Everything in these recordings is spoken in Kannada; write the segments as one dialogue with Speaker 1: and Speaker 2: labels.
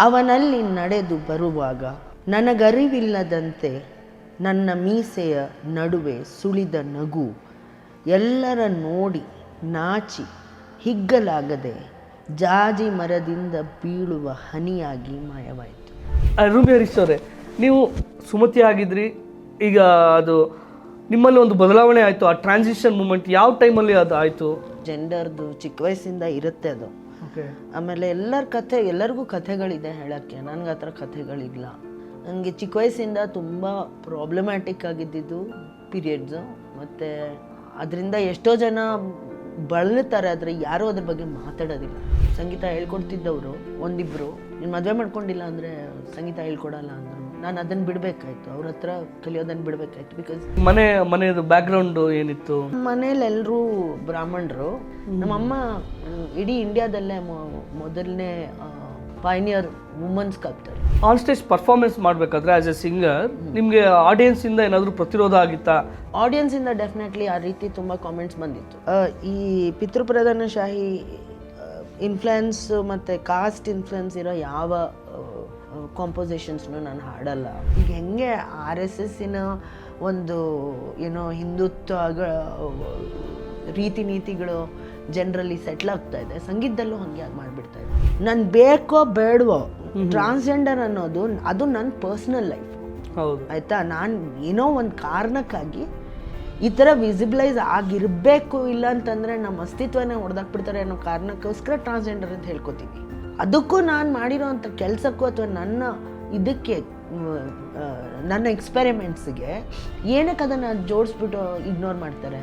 Speaker 1: ಅವನಲ್ಲಿ ನಡೆದು ಬರುವಾಗ ನನಗರಿವಿಲ್ಲದಂತೆ ನನ್ನ ಮೀಸೆಯ ನಡುವೆ ಸುಳಿದ ನಗು ಎಲ್ಲರ ನೋಡಿ ನಾಚಿ ಹಿಗ್ಗಲಾಗದೆ ಜಾಜಿ ಮರದಿಂದ ಬೀಳುವ ಹನಿಯಾಗಿ ಮಾಯವಾಯಿತು.
Speaker 2: ರೂಮಿ ಹರೀಶ್ ಅವರೇ, ನೀವು ಸುಮತಿ ಆಗಿದ್ರಿ, ಈಗ ಅದು ನಿಮ್ಮಲ್ಲಿ ಒಂದು ಬದಲಾವಣೆ ಆಯಿತು. ಆ ಟ್ರಾನ್ಸಿಷನ್ ಮೂಮೆಂಟ್ ಯಾವ ಟೈಮಲ್ಲಿ ಅದು ಆಯಿತು?
Speaker 1: ಜೆಂಡರ್ದು ಚಿಕ್ಕ ವಯಸ್ಸಿಂದ ಇರುತ್ತೆ ಅದು. ಆಮೇಲೆ ಎಲ್ಲರಿಗೂ ಕಥೆಗಳಿದೆ ಹೇಳೋಕ್ಕೆ. ನನಗೆ ಆ ಥರ ಕಥೆಗಳಿಲ್ಲ. ನನಗೆ ಚಿಕ್ಕ ವಯಸ್ಸಿಂದ ತುಂಬ ಪ್ರಾಬ್ಲಮ್ಯಾಟಿಕ್ ಆಗಿದ್ದಿದ್ದು ಪೀರಿಯಡ್ಸು, ಮತ್ತು ಅದರಿಂದ ಎಷ್ಟೋ ಜನ ಬಳಲ್ತಾರೆ, ಆದರೆ ಯಾರೂ ಅದ್ರ ಬಗ್ಗೆ ಮಾತಾಡೋದಿಲ್ಲ. ಸಂಗೀತ ಹೇಳ್ಕೊಡ್ತಿದ್ದವರು ಒಂದಿಬ್ಬರು, ನೀನು ಮದುವೆ ಮಾಡ್ಕೊಂಡಿಲ್ಲ ಅಂದರೆ ಸಂಗೀತ ಹೇಳ್ಕೊಡಲ್ಲ ಅಂದರು. ನಾನು ಅದನ್ನು ಬಿಡಬೇಕಾಯ್ತು, ಅವ್ರ ಹತ್ರ ಕಲಿಯೋದನ್ನು ಬಿಡಬೇಕಾಯ್ತು. ಬಿಕಾಸ್
Speaker 2: ಮನೆಯದು ಬ್ಯಾಕ್ಗ್ರೌಂಡು ಏನಿತ್ತು?
Speaker 1: ಮನೇಲಿ ಎಲ್ಲರೂ ಬ್ರಾಹ್ಮಣರು. ನಮ್ಮಮ್ಮ ಇಡೀ ಇಂಡಿಯಾದಲ್ಲೇ ಮೊದಲನೇ Pioneer woman sculptor.
Speaker 2: On stage performance ಮಾಡಬೇಕಾದ್ರೆ ಆಸ್ ಎ ಸಿಂಗರ್ ನಿಮಗೆ ಆಡಿಯನ್ಸಿಂದ ಏನಾದರೂ ಪ್ರತಿರೋಧ ಆಗಿತ್ತಾ?
Speaker 1: ಆಡಿಯನ್ಸಿಂದ ಡೆಫಿನೆಟ್ಲಿ ಆ ರೀತಿ ತುಂಬ ಕಾಮೆಂಟ್ಸ್ ಬಂದಿತ್ತು. ಈ ಪಿತೃಪ್ರಧಾನಶಾಹಿ ಇನ್ಫ್ಲುಯೆನ್ಸ್ ಮತ್ತು ಕಾಸ್ಟ್ ಇನ್ಫ್ಲುಯೆನ್ಸ್ ಇರೋ ಯಾವ ಕಾಂಪೋಸಿಷನ್ಸ್ನು ನಾನು ಹಾಡಲ್ಲ. ಈಗ ಹೆಂಗೆ RSSನ ಒಂದು ಹಿಂದುತ್ವ ರೀತಿ ನೀತಿಗಳು ಜನರಲ್ಲಿ ಸೆಟ್ಲ್ ಆಗ್ತಾ ಇದೆ, ಸಂಗೀತದಲ್ಲೂ ಹಾಗೆ ಆಗಿ ಮಾಡಿಬಿಡ್ತಾ ಇದೆ. ನಾನು ಬೇಕೋ ಬೇಡವೋ ಟ್ರಾನ್ಸ್ಜೆಂಡರ್ ಅನ್ನೋದು ಅದು ನನ್ನ ಪರ್ಸ್ನಲ್ ಲೈಫ್.
Speaker 2: ಹೌದು,
Speaker 1: ಆಯಿತಾ. ನಾನು ಏನೋ ಒಂದು ಕಾರಣಕ್ಕಾಗಿ ಈ ಥರ ವಿಸಿಬಲೈಸ್ ಆಗಿರಬೇಕು, ಇಲ್ಲ ಅಂತಂದರೆ ನಮ್ಮ ಅಸ್ತಿತ್ವನೇ ಹೊಡೆದಾಕ್ಬಿಡ್ತಾರೆ ಅನ್ನೋ ಕಾರಣಕ್ಕೋಸ್ಕರ ಟ್ರಾನ್ಸ್ಜೆಂಡರ್ ಅಂತ ಹೇಳ್ಕೊತೀವಿ. ಅದಕ್ಕೂ ನಾನು ಮಾಡಿರೋ ಅಂಥ ಕೆಲಸಕ್ಕೂ ಅಥವಾ ನನ್ನ ಇದಕ್ಕೆ ನನ್ನ ಎಕ್ಸ್ಪೆರಿಮೆಂಟ್ಸ್ಗೆ ಏನಕ್ಕೆ ಅದನ್ನು ಜೋಡಿಸ್ಬಿಟ್ಟು ಇಗ್ನೋರ್ ಮಾಡ್ತಾರೆ?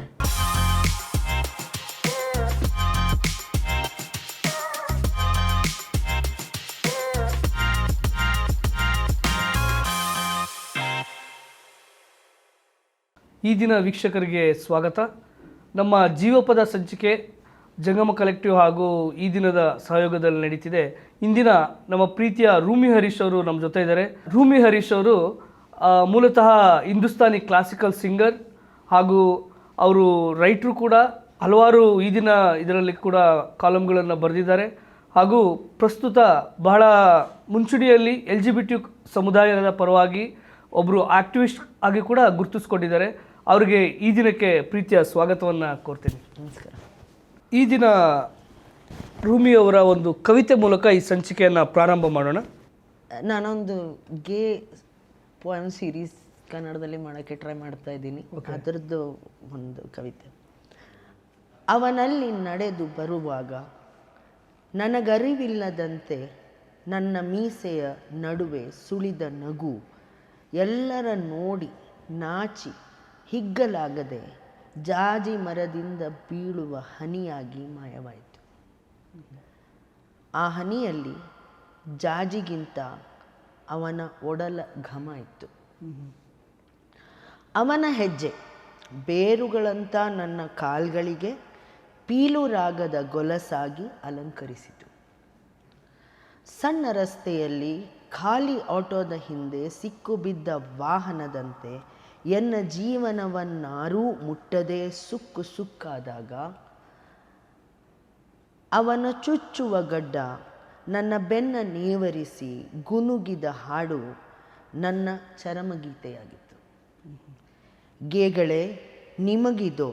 Speaker 2: ಈ ದಿನ ವೀಕ್ಷಕರಿಗೆ ಸ್ವಾಗತ. ನಮ್ಮ ಜೀವಪದ ಸಂಚಿಕೆ ಜಂಗಮ ಕಲೆಕ್ಟಿವ್ ಹಾಗೂ ಈ ದಿನದ ಸಹಯೋಗದಲ್ಲಿ ನಡೀತಿದೆ. ಇಂದಿನ ನಮ್ಮ ಪ್ರೀತಿಯ ರೂಮಿ ಹರೀಶ್ ಅವರು ನಮ್ಮ ಜೊತೆ ಇದ್ದಾರೆ. ರೂಮಿ ಹರೀಶ್ ಅವರು ಮೂಲತಃ ಹಿಂದೂಸ್ತಾನಿ ಕ್ಲಾಸಿಕಲ್ ಸಿಂಗರ್ ಹಾಗೂ ಅವರು ರೈಟ್ರು ಕೂಡ. ಹಲವಾರು ಈ ದಿನ ಇದರಲ್ಲಿ ಕೂಡ ಕಾಲಮ್ಗಳನ್ನು ಬರೆದಿದ್ದಾರೆ ಹಾಗೂ ಪ್ರಸ್ತುತ ಬಹಳ ಮುಂಚೂಣಿಯಲ್ಲಿ LGBT ಸಮುದಾಯದ ಪರವಾಗಿ ಒಬ್ಬರು ಆಕ್ಟಿವಿಸ್ಟ್ ಆಗಿ ಕೂಡ ಗುರುತಿಸ್ಕೊಂಡಿದ್ದಾರೆ. ಅವರಿಗೆ ಈ ದಿನಕ್ಕೆ ಪ್ರೀತಿಯ ಸ್ವಾಗತವನ್ನು ಕೋರ್ತೀನಿ.
Speaker 1: ನಮಸ್ಕಾರ.
Speaker 2: ಈ ದಿನ ರೂಮಿಯವರ ಒಂದು ಕವಿತೆ ಮೂಲಕ ಈ ಸಂಚಿಕೆಯನ್ನು ಪ್ರಾರಂಭ ಮಾಡೋಣ.
Speaker 1: ನಾನೊಂದು ಗೇ ಪೋಯಮ್ ಸೀರೀಸ್ ಕನ್ನಡದಲ್ಲಿ ಮಾಡೋಕ್ಕೆ ಟ್ರೈ ಮಾಡ್ತಾ ಇದ್ದೀನಿ. ಅದರದ್ದು ಒಂದು ಕವಿತೆ. ಅವನಲ್ಲಿ ನಡೆದು ಬರುವಾಗ ನನಗರಿವಿಲ್ಲದಂತೆ ನನ್ನ ಮೀಸೆಯ ನಡುವೆ ಸುಳಿದ ನಗು ಎಲ್ಲರ ನೋಡಿ ನಾಚಿ ಹಿಗ್ಗಲಾಗದೆ ಜಾಜಿ ಮರದಿಂದ ಬೀಳುವ ಹನಿಯಾಗಿ ಮಾಯವಾಯಿತು. ಆ ಹನಿಯಲ್ಲಿ ಜಾಜಿಗಿಂತ ಅವನ ಒಡಲ ಘಮ ಇತ್ತು. ಅವನ ಹೆಜ್ಜೆ ಬೇರುಗಳಂಥ ನನ್ನ ಕಾಲ್ಗಳಿಗೆ ಪೀಲುರಾಗದ ಗೊಲಸಾಗಿ ಅಲಂಕರಿಸಿತು. ಸಣ್ಣ ರಸ್ತೆಯಲ್ಲಿ ಖಾಲಿ ಆಟೋದ ಹಿಂದೆ ಸಿಕ್ಕು ಬಿದ್ದ ವಾಹನದಂತೆ ಎನ್ನ ಜೀವನವನ್ನಾರೂ ಮುಟ್ಟದೆ ಸುಕ್ಕು ಸುಕ್ಕಾದಾಗ ಅವನ ಚುಚ್ಚುವ ಗಡ್ಡ ನನ್ನ ಬೆನ್ನ ನೇವರಿಸಿ ಗುನುಗಿದ ಹಾಡು ನನ್ನ ಚರಮಗೀತೆಯಾಗಿತ್ತು. ಗೇಗಳೇ, ನಿಮಗಿದೋ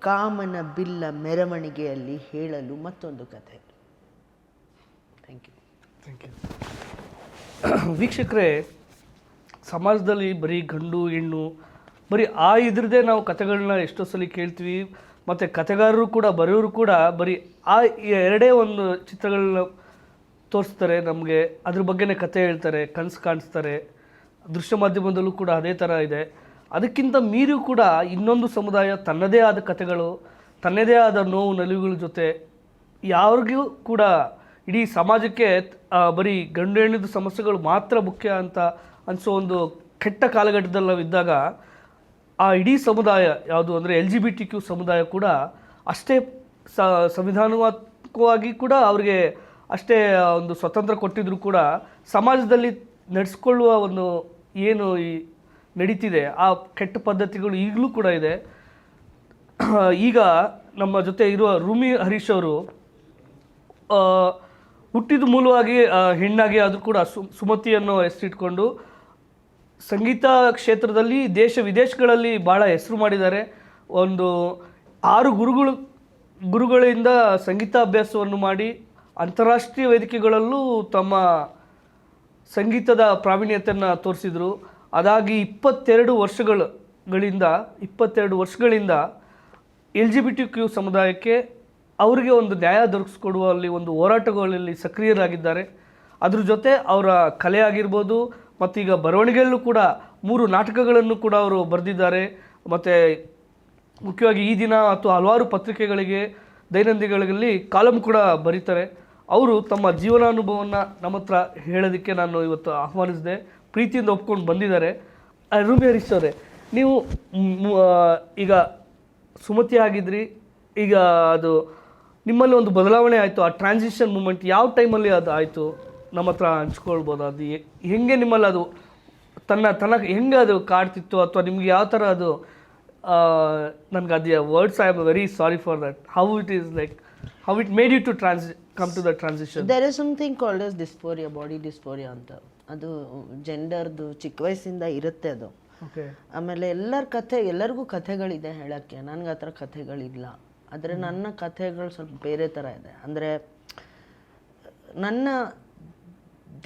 Speaker 1: ಕಾಮನ ಬಿಲ್ಲ ಮೆರವಣಿಗೆಯಲ್ಲಿ ಹೇಳಲು ಮತ್ತೊಂದು ಕಥೆ. Thank you.
Speaker 2: ವೀಕ್ಷಕರೇ, ಸಮಾಜದಲ್ಲಿ ಬರೀ ಗಂಡು ಹೆಣ್ಣು ಬರೀ ಇದ್ರದ್ದೇ ನಾವು ಕಥೆಗಳನ್ನ ಎಷ್ಟೋ ಸಲ ಕೇಳ್ತೀವಿ. ಮತ್ತು ಕಥೆಗಾರರು ಕೂಡ ಬರೆಯೋರು ಕೂಡ ಬರೀ ಎರಡೇ ಒಂದು ಚಿತ್ರಗಳನ್ನ ತೋರಿಸ್ತಾರೆ ನಮಗೆ, ಅದ್ರ ಬಗ್ಗೆನೇ ಕಥೆ ಹೇಳ್ತಾರೆ, ಕನಸು ಕಾಣಿಸ್ತಾರೆ. ದೃಶ್ಯ ಮಾಧ್ಯಮದಲ್ಲೂ ಕೂಡ ಅದೇ ಥರ ಇದೆ. ಅದಕ್ಕಿಂತ ಮೀರಿಯೂ ಕೂಡ ಇನ್ನೊಂದು ಸಮುದಾಯ ತನ್ನದೇ ಆದ ಕಥೆಗಳು, ತನ್ನದೇ ಆದ ನೋವು ನಲಿವುಗಳ ಜೊತೆ ಯಾರಿಗೂ ಕೂಡ ಇಡೀ ಸಮಾಜಕ್ಕೆ ಬರೀ ಗಂಡು ಹೆಣ್ಣಿದ ಸಮಸ್ಯೆಗಳು ಮಾತ್ರ ಮುಖ್ಯ ಅಂತ ಅನಿಸೋ ಒಂದು ಕೆಟ್ಟ ಕಾಲಘಟ್ಟದಲ್ಲಿ ನಾವು ಇದ್ದಾಗ ಆ ಇಡೀ ಸಮುದಾಯ ಯಾವುದು ಅಂದರೆ LGBTQ ಸಮುದಾಯ ಕೂಡ ಅಷ್ಟೇ ಸಂವಿಧಾನಾತ್ಮಕವಾಗಿ ಕೂಡ ಅವರಿಗೆ ಅಷ್ಟೇ ಒಂದು ಸ್ವತಂತ್ರ ಕೊಟ್ಟಿದ್ರು ಕೂಡ ಸಮಾಜದಲ್ಲಿ ನಡೆಸ್ಕೊಳ್ಳುವ ಒಂದು ಏನು ಈ ನಡೀತಿದೆ ಆ ಕೆಟ್ಟ ಪದ್ಧತಿಗಳು ಈಗಲೂ ಕೂಡ ಇದೆ. ಈಗ ನಮ್ಮ ಜೊತೆ ಇರುವ ರೂಮಿ ಹರೀಶ್ ಅವರು ಹುಟ್ಟಿದ ಮೂಲವಾಗಿ ಹೆಣ್ಣಾಗಿ ಆದರೂ ಕೂಡ ಸುಮತಿ ಅನ್ನೋ ಹೆಸರಿಟ್ಕೊಂಡು ಸಂಗೀತ ಕ್ಷೇತ್ರದಲ್ಲಿ ದೇಶ ವಿದೇಶಗಳಲ್ಲಿ ಭಾಳ ಹೆಸರು ಮಾಡಿದ್ದಾರೆ. ಒಂದು 6 ಗುರುಗಳಿಂದ ಸಂಗೀತ ಅಭ್ಯಾಸವನ್ನು ಮಾಡಿ ಅಂತಾರಾಷ್ಟ್ರೀಯ ವೇದಿಕೆಗಳಲ್ಲೂ ತಮ್ಮ ಸಂಗೀತದ ಪ್ರಾವೀಣ್ಯತೆಯನ್ನು ತೋರಿಸಿದರು. ಅದಾಗಿ 22 ವರ್ಷಗಳಿಂದ LGBTQ ಸಮುದಾಯಕ್ಕೆ ಅವರಿಗೆ ಒಂದು ನ್ಯಾಯ ದೊರಕಿಸ್ಕೊಡುವಲ್ಲಿ ಒಂದು ಹೋರಾಟಗಳಲ್ಲಿ ಸಕ್ರಿಯರಾಗಿದ್ದಾರೆ. ಅದ್ರ ಜೊತೆ ಅವರ ಕಲೆ ಆಗಿರ್ಬೋದು ಮತ್ತು ಈಗ ಬರವಣಿಗೆಯಲ್ಲೂ ಕೂಡ 3 ನಾಟಕಗಳನ್ನು ಕೂಡ ಅವರು ಬರೆದಿದ್ದಾರೆ. ಮತ್ತು ಮುಖ್ಯವಾಗಿ ಈ ದಿನ ಮತ್ತು ಹಲವಾರು ಪತ್ರಿಕೆಗಳಿಗೆ ದೈನಂದಿನಗಳಲ್ಲಿ ಕಾಲಮ್ ಕೂಡ ಬರೀತಾರೆ. ಅವರು ತಮ್ಮ ಜೀವನಾನುಭವವನ್ನು ನಮ್ಮ ಹತ್ರ ಹೇಳೋದಕ್ಕೆ ನಾನು ಇವತ್ತು ಆಹ್ವಾನಿಸಿದೆ. ಪ್ರೀತಿಯಿಂದ ಒಪ್ಕೊಂಡು ಬಂದಿದ್ದಾರೆ. ರೂಮಿ ಹರೀಶ್ ಅವರೇ, ನೀವು ಈಗ ಸುಮತಿ ಆಗಿದ್ರಿ, ಈಗ ಅದು ನಿಮ್ಮಲ್ಲಿ ಒಂದು ಬದಲಾವಣೆ ಆಯಿತು. ಆ ಟ್ರಾನ್ಸಿಷನ್ ಮೂಮೆಂಟ್ ಯಾವ ಟೈಮಲ್ಲಿ ಅದು ಆಯಿತು ನಮ್ಮ ಹತ್ರ ಹಂಚ್ಕೊಳ್ಬೋದು? ಅದು ಹೆಂಗೆ ನಿಮ್ಮಲ್ಲಿ ಅದು ತನ್ನ ಹೆಂಗೆ ಅದು ಕಾಡ್ತಿತ್ತು, ಅಥವಾ ನಿಮ್ಗೆ ಯಾವ ಥರ ಅದು ನನಗೆ ಅದು words I am very sorry for that. How it is like how it made you to come to the transition?
Speaker 1: There is something called as dysphoria, body dysphoria ಅಂತ. ಅದು ಜೆಂಡರ್ದು ಚಿಕ್ಕ ವಯಸ್ಸಿಂದ ಇರುತ್ತೆ ಅದು. ಆಮೇಲೆ ಎಲ್ಲರಿಗೂ ಕಥೆಗಳಿದೆ ಹೇಳೋಕ್ಕೆ. ನನಗೆ ಆ ಥರ ಕಥೆಗಳಿಲ್ಲ. ಆದರೆ ನನ್ನ ಕಥೆಗಳು ಸ್ವಲ್ಪ ಬೇರೆ ಥರ ಇದೆ. ಅಂದರೆ ನನ್ನ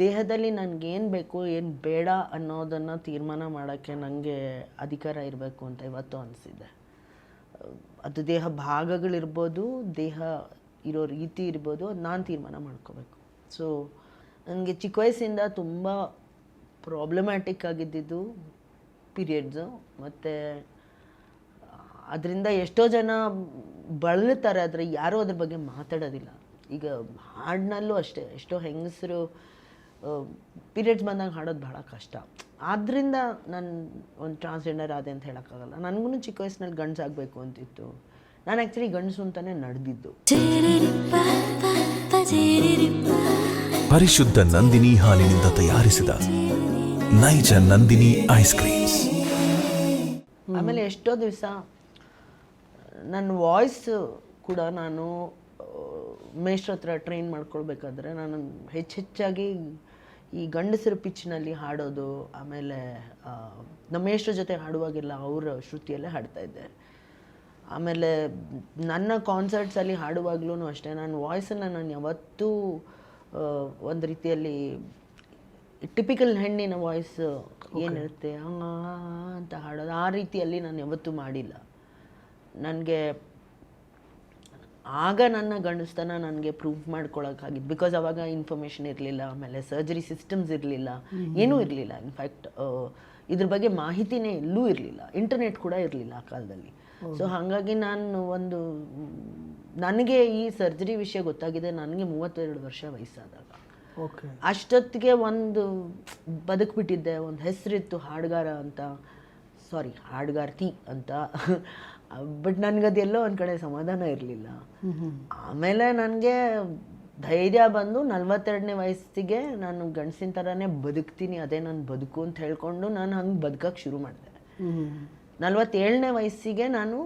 Speaker 1: ದೇಹದಲ್ಲಿ ನನಗೇನು ಬೇಕು ಏನು ಬೇಡ ಅನ್ನೋದನ್ನು ತೀರ್ಮಾನ ಮಾಡೋಕ್ಕೆ ನನಗೆ ಅಧಿಕಾರ ಇರಬೇಕು ಅಂತ ಇವತ್ತು ಅನಿಸಿದೆ. ಅದು ದೇಹ ಭಾಗಗಳಿರ್ಬೋದು, ದೇಹ ಇರೋ ರೀತಿ ಇರ್ಬೋದು, ಅದು ನಾನು ತೀರ್ಮಾನ ಮಾಡ್ಕೋಬೇಕು. ಸೊ ನನಗೆ ಚಿಕ್ಕ ವಯಸ್ಸಿಂದ ತುಂಬ ಪ್ರಾಬ್ಲಮ್ಯಾಟಿಕ್ ಆಗಿದ್ದಿದ್ದು ಪೀರಿಯಡ್ಸು. ಮತ್ತು ಅದರಿಂದ ಎಷ್ಟೋ ಜನ ಬಳಲ್ತಾರೆ, ಆದರೆ ಯಾರೂ ಅದ್ರ ಬಗ್ಗೆ ಮಾತಾಡೋದಿಲ್ಲ. ಈಗ ಹಾಡಿನಲ್ಲೂ ಅಷ್ಟೇ, ಎಷ್ಟೋ ಹೆಂಗಸರು ಪೀರಿಯಡ್ಸ್ ಬಂದಾಗ ಹಾಡೋದು ಭಾಳ ಕಷ್ಟ. ಆದ್ದರಿಂದ ನಾನು ಒಂದು ಟ್ರಾನ್ಸ್ಜೆಂಡರ್ ಆದೆ ಅಂತ ಹೇಳೋಕ್ಕಾಗಲ್ಲ. ನನಗೂ ಚಿಕ್ಕ ವಯಸ್ಸಿನಲ್ಲಿ ಗಂಡಸಾಗಬೇಕು ಅಂತಿತ್ತು. ನಾನು ಆ್ಯಕ್ಚುಲಿ ಗಂಡಸು ಅಂತಲೇ ನಡೆದಿದ್ದು.
Speaker 3: ಪರಿಶುದ್ಧ ನಂದಿನಿ ಹಾಲಿನಿಂದ ತಯಾರಿಸಿದ ನೈಜ ನಂದಿನಿ ಐಸ್ ಕ್ರೀಮ್ಸ್.
Speaker 1: ಆಮೇಲೆ ಎಷ್ಟೋ ದಿವಸ ನನ್ನ ವಾಯ್ಸ್ ಕೂಡ ನಾನು ಮೇಷ್ಟ್ರ ಹತ್ರ ಟ್ರೈನ್ ಮಾಡ್ಕೊಳ್ಬೇಕಾದ್ರೆ ನಾನು ಹೆಚ್ಚಾಗಿ ಈ ಗಂಡಸರ ಪಿಚ್ನಲ್ಲಿ ಹಾಡೋದು, ಆಮೇಲೆ ನಮ್ಮ ಮೇಷ್ಟ್ರ ಜೊತೆ ಹಾಡುವಾಗೆಲ್ಲ ಅವರ ಶ್ರುತಿಯಲ್ಲೇ ಹಾಡ್ತಾಯಿದ್ದೆ. ಆಮೇಲೆ ನನ್ನ ಕಾನ್ಸರ್ಟ್ಸಲ್ಲಿ ಹಾಡುವಾಗ್ಲೂ ಅಷ್ಟೇ ನನ್ನ ವಾಯ್ಸನ್ನು ನಾನು ಯಾವತ್ತೂ ಒಂದು ರೀತಿಯಲ್ಲಿ ಟಿಪಿಕಲ್ ಹೆಣ್ಣಿನ ವಾಯ್ಸ್ ಏನಿರುತ್ತೆ ಅಂತ ಹಾಡೋದು, ಆ ರೀತಿಯಲ್ಲಿ ನಾನು ಯಾವತ್ತೂ ಮಾಡಿಲ್ಲ. ನನಗೆ ಆಗ ನನ್ನ ಗಂಡಸ್ತನ ನನಗೆ ಪ್ರೂವ್ ಮಾಡ್ಕೊಳಕ್ಕಾಗಿದ್ದು. ಬಿಕಾಸ್ ಅವಾಗ ಇನ್ಫಾರ್ಮೇಷನ್ ಇರಲಿಲ್ಲ, ಆಮೇಲೆ ಸರ್ಜರಿ ಸಿಸ್ಟಮ್ಸ್ ಇರಲಿಲ್ಲ, ಏನೂ ಇರಲಿಲ್ಲ. ಇನ್ಫ್ಯಾಕ್ಟ್ ಇದ್ರ ಬಗ್ಗೆ ಮಾಹಿತಿನೇ ಎಲ್ಲೂ ಇರಲಿಲ್ಲ, ಇಂಟರ್ನೆಟ್ ಕೂಡ ಇರಲಿಲ್ಲ ಆ ಕಾಲದಲ್ಲಿ. ಸೊ ಹಾಗಾಗಿ ನನಗೆ ಈ ಸರ್ಜರಿ ವಿಷಯ ಗೊತ್ತಾಗಿದೆ ನನಗೆ 32 ವರ್ಷ ವಯಸ್ಸಾದಾಗ. ಅಷ್ಟೊತ್ತಿಗೆ ಒಂದು ಬದುಕ್ಬಿಟ್ಟಿದ್ದೆ, ಒಂದು ಹೆಸರಿತ್ತು ಹಾಡುಗಾರ ಅಂತ, ಹಾಡುಗಾರ್ತಿ ಅಂತ. ಬಟ್ ನನಗದೆಲ್ಲೋ ಒಂದು ಕಡೆ ಸಮಾಧಾನ ಇರಲಿಲ್ಲ. ಆಮೇಲೆ ನನಗೆ ಧೈರ್ಯ ಬಂದು 42ನೇ ವಯಸ್ಸಿಗೆ ನಾನು ಗಂಡಸಿನ ಥರನೇ ಬದುಕ್ತೀನಿ, ಅದೇ ನನ್ನ ಬದುಕು ಅಂತ ಹೇಳ್ಕೊಂಡು ನಾನು ಹಂಗೆ ಬದುಕಕ್ಕೆ ಶುರು ಮಾಡಿದೆ. 47ನೇ ವಯಸ್ಸಿಗೆ ನಾನು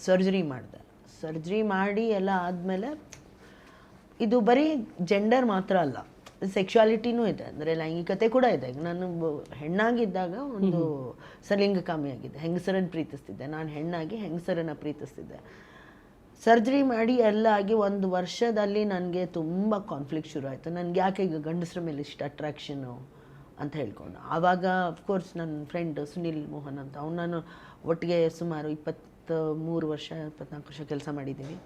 Speaker 1: ಸರ್ಜರಿ ಮಾಡಿದೆ. ಸರ್ಜರಿ ಮಾಡಿ ಎಲ್ಲ ಆದಮೇಲೆ ಇದು ಬರೀ ಜೆಂಡರ್ ಮಾತ್ರ ಅಲ್ಲ, ಸೆಕ್ಷುಯಾಲಿಟಿನೂ ಇದೆ, ಅಂದರೆ ಲೈಂಗಿಕತೆ ಕೂಡ ಇದೆ. ನಾನು ಹೆಣ್ಣಾಗಿದ್ದಾಗ ಒಂದು ಸಲಿಂಗಕಾಮಿಯಾಗಿದ್ದೆ, ಹೆಂಗಸರನ್ನು ಪ್ರೀತಿಸ್ತಿದ್ದೆ. ನಾನು ಹೆಣ್ಣಾಗಿ ಹೆಂಗಸರನ್ನು ಪ್ರೀತಿಸ್ತಿದ್ದೆ. ಸರ್ಜರಿ ಮಾಡಿ ಎಲ್ಲ ಆಗಿ 1 ವರ್ಷದಲ್ಲಿ ನನಗೆ ತುಂಬ ಕಾನ್ಫ್ಲಿಕ್ಟ್ ಶುರು ಆಯಿತು. ನನಗೆ ಯಾಕೆ ಈಗ ಗಂಡಸರ ಮೇಲೆ ಇಷ್ಟ ಅಟ್ರಾಕ್ಷನು ಅಂತ ಹೇಳ್ಕೊಂಡು. ಆವಾಗ ಅಫ್ಕೋರ್ಸ್ ನನ್ನ ಫ್ರೆಂಡ್ ಸುನಿಲ್ ಮೋಹನ್ ಅಂತ, ಅವ್ನು ನಾನು ಒಟ್ಟಿಗೆ ಸುಮಾರು 23 ವರ್ಷ 24 ವರ್ಷ ಕೆಲಸ ಮಾಡಿದ್ದೀವಿ.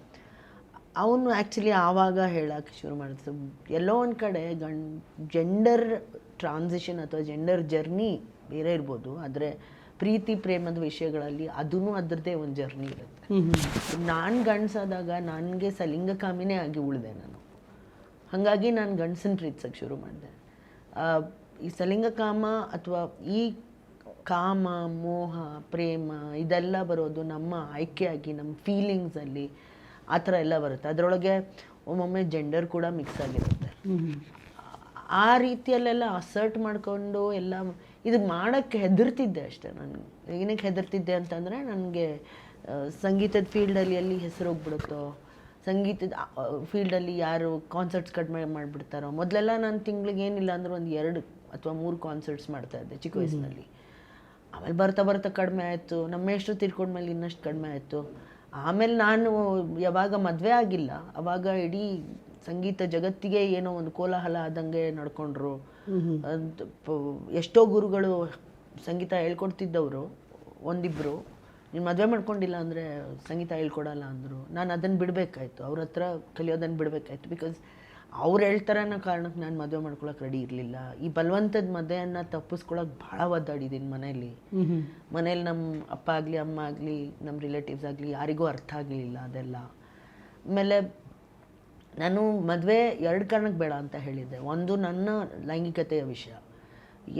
Speaker 1: ಅವನು ಆ್ಯಕ್ಚುಲಿ ಆವಾಗ ಹೇಳೋಕ್ಕೆ ಶುರು ಮಾಡಿದ್ರು, ಎಲ್ಲೋ ಒಂದು ಕಡೆ ಜೆಂಡರ್ ಟ್ರಾನ್ಸಿಷನ್ ಅಥವಾ ಜೆಂಡರ್ ಜರ್ನಿ ಬೇರೆ ಇರ್ಬೋದು, ಆದರೆ ಪ್ರೀತಿ ಪ್ರೇಮದ ವಿಷಯಗಳಲ್ಲಿ ಅದೂ ಅದರದ್ದೇ ಒಂದು ಜರ್ನಿ ಇರುತ್ತೆ. ನಾನು ಗಂಡಸಾದಾಗ ನನಗೆ ಸಲಿಂಗಕಾಮಿನೇ ಆಗಿ ಉಳಿದೆ ನಾನು. ಹಾಗಾಗಿ ನಾನು ಗಂಡಸನ್ನ ಪ್ರೀತಿಸೋಕ್ಕೆ ಶುರು ಮಾಡಿದೆ. ಈ ಸಲಿಂಗಕಾಮ ಅಥವಾ ಈ ಕಾಮ, ಮೋಹ, ಪ್ರೇಮ ಇದೆಲ್ಲ ಬರೋದು ನಮ್ಮ ಆಯ್ಕೆಯಾಗಿ, ನಮ್ಮ ಫೀಲಿಂಗ್ಸಲ್ಲಿ ಆ ಥರ ಎಲ್ಲ ಬರುತ್ತೆ. ಅದರೊಳಗೆ ಒಮ್ಮೊಮ್ಮೆ ಜೆಂಡರ್ ಕೂಡ ಮಿಕ್ಸ್ ಆಗಿರುತ್ತೆ. ಆ ರೀತಿಯಲ್ಲೆಲ್ಲ ಅಸರ್ಟ್ ಮಾಡಿಕೊಂಡು ಎಲ್ಲ ಇದು ಮಾಡೋಕ್ಕೆ ಹೆದರ್ತಿದ್ದೆ ಅಷ್ಟೇ. ನಾನು ಏನಕ್ಕೆ ಹೆದರ್ತಿದ್ದೆ ಅಂತಂದರೆ, ನನಗೆ ಸಂಗೀತದ ಫೀಲ್ಡಲ್ಲಿ ಎಲ್ಲಿ ಹೆಸರು ಹೋಗ್ಬಿಡುತ್ತೋ, ಸಂಗೀತದ ಫೀಲ್ಡಲ್ಲಿ ಯಾರು ಕಾನ್ಸರ್ಟ್ಸ್ ಕಡಿಮೆ ಮಾಡಿಬಿಡ್ತಾರೋ. ಮೊದಲೆಲ್ಲ ನಾನು ತಿಂಗ್ಳಿಗೆ ಏನಿಲ್ಲ ಅಂದ್ರೆ ಒಂದು 2 ಅಥವಾ 3 ಕಾನ್ಸರ್ಟ್ಸ್ ಮಾಡ್ತಾಯಿದ್ದೆ ಚಿಕ್ಕ ವಯಸ್ಸಿನಲ್ಲಿ. ಆಮೇಲೆ ಬರ್ತಾ ಬರ್ತಾ ಕಡಿಮೆ ಆಯಿತು. ನಮ್ಮ ಮೇಷ್ಟ್ರು ತೀರ್ಕೊಂಡ್ಮೇಲೆ ಇನ್ನಷ್ಟು ಕಡಿಮೆ ಆಯಿತು. ಆಮೇಲೆ ನಾನು ಯಾವಾಗ ಮದುವೆ ಆಗಿಲ್ಲ ಅವಾಗ ಇಡೀ ಸಂಗೀತ ಜಗತ್ತಿಗೆ ಏನೋ ಒಂದು ಕೋಲಾಹಲ ಆದಂಗೆ ನಡ್ಕೊಂಡ್ರು. ಎಷ್ಟೋ ಗುರುಗಳು ಸಂಗೀತ ಹೇಳ್ಕೊಡ್ತಿದ್ದವರು ಒಂದಿಬ್ಬರು ನೀನು ಮದುವೆ ಮಾಡ್ಕೊಂಡಿಲ್ಲ ಅಂದರೆ ಸಂಗೀತ ಹೇಳ್ಕೊಡಲ್ಲ ಅಂದರು. ನಾನು ಅದನ್ನು ಬಿಡಬೇಕಾಯ್ತು, ಅವ್ರ ಹತ್ರ ಕಲಿಯೋದನ್ನು ಬಿಡಬೇಕಾಯ್ತು. ಬಿಕಾಸ್ ಅವ್ರು ಹೇಳ್ತಾರೆ ಅನ್ನೋ ಕಾರಣಕ್ಕೆ ನಾನು ಮದುವೆ ಮಾಡ್ಕೊಳಕ್ಕೆ ರೆಡಿ ಇರಲಿಲ್ಲ. ಈ ಬಲವಂತದ ಮದುವೆಯನ್ನು ತಪ್ಪಿಸ್ಕೊಳಕ್ಕೆ ಭಾಳ ಒದ್ದಾಡಿದ್ದೀನಿ ಮನೇಲಿ. ಮನೇಲಿ ನಮ್ಮ ಅಪ್ಪ ಆಗಲಿ ಅಮ್ಮ ಆಗಲಿ ನಮ್ಮ ರಿಲೇಟಿವ್ಸ್ ಆಗಲಿ ಯಾರಿಗೂ ಅರ್ಥ ಆಗಲಿಲ್ಲ ಅದೆಲ್ಲ. ಆಮೇಲೆ ನಾನು ಮದುವೆ 2 ಕಾರಣಕ್ಕೆ ಬೇಡ ಅಂತ ಹೇಳಿದ್ದೆ. ಒಂದು ನನ್ನ ಲೈಂಗಿಕತೆಯ ವಿಷಯ,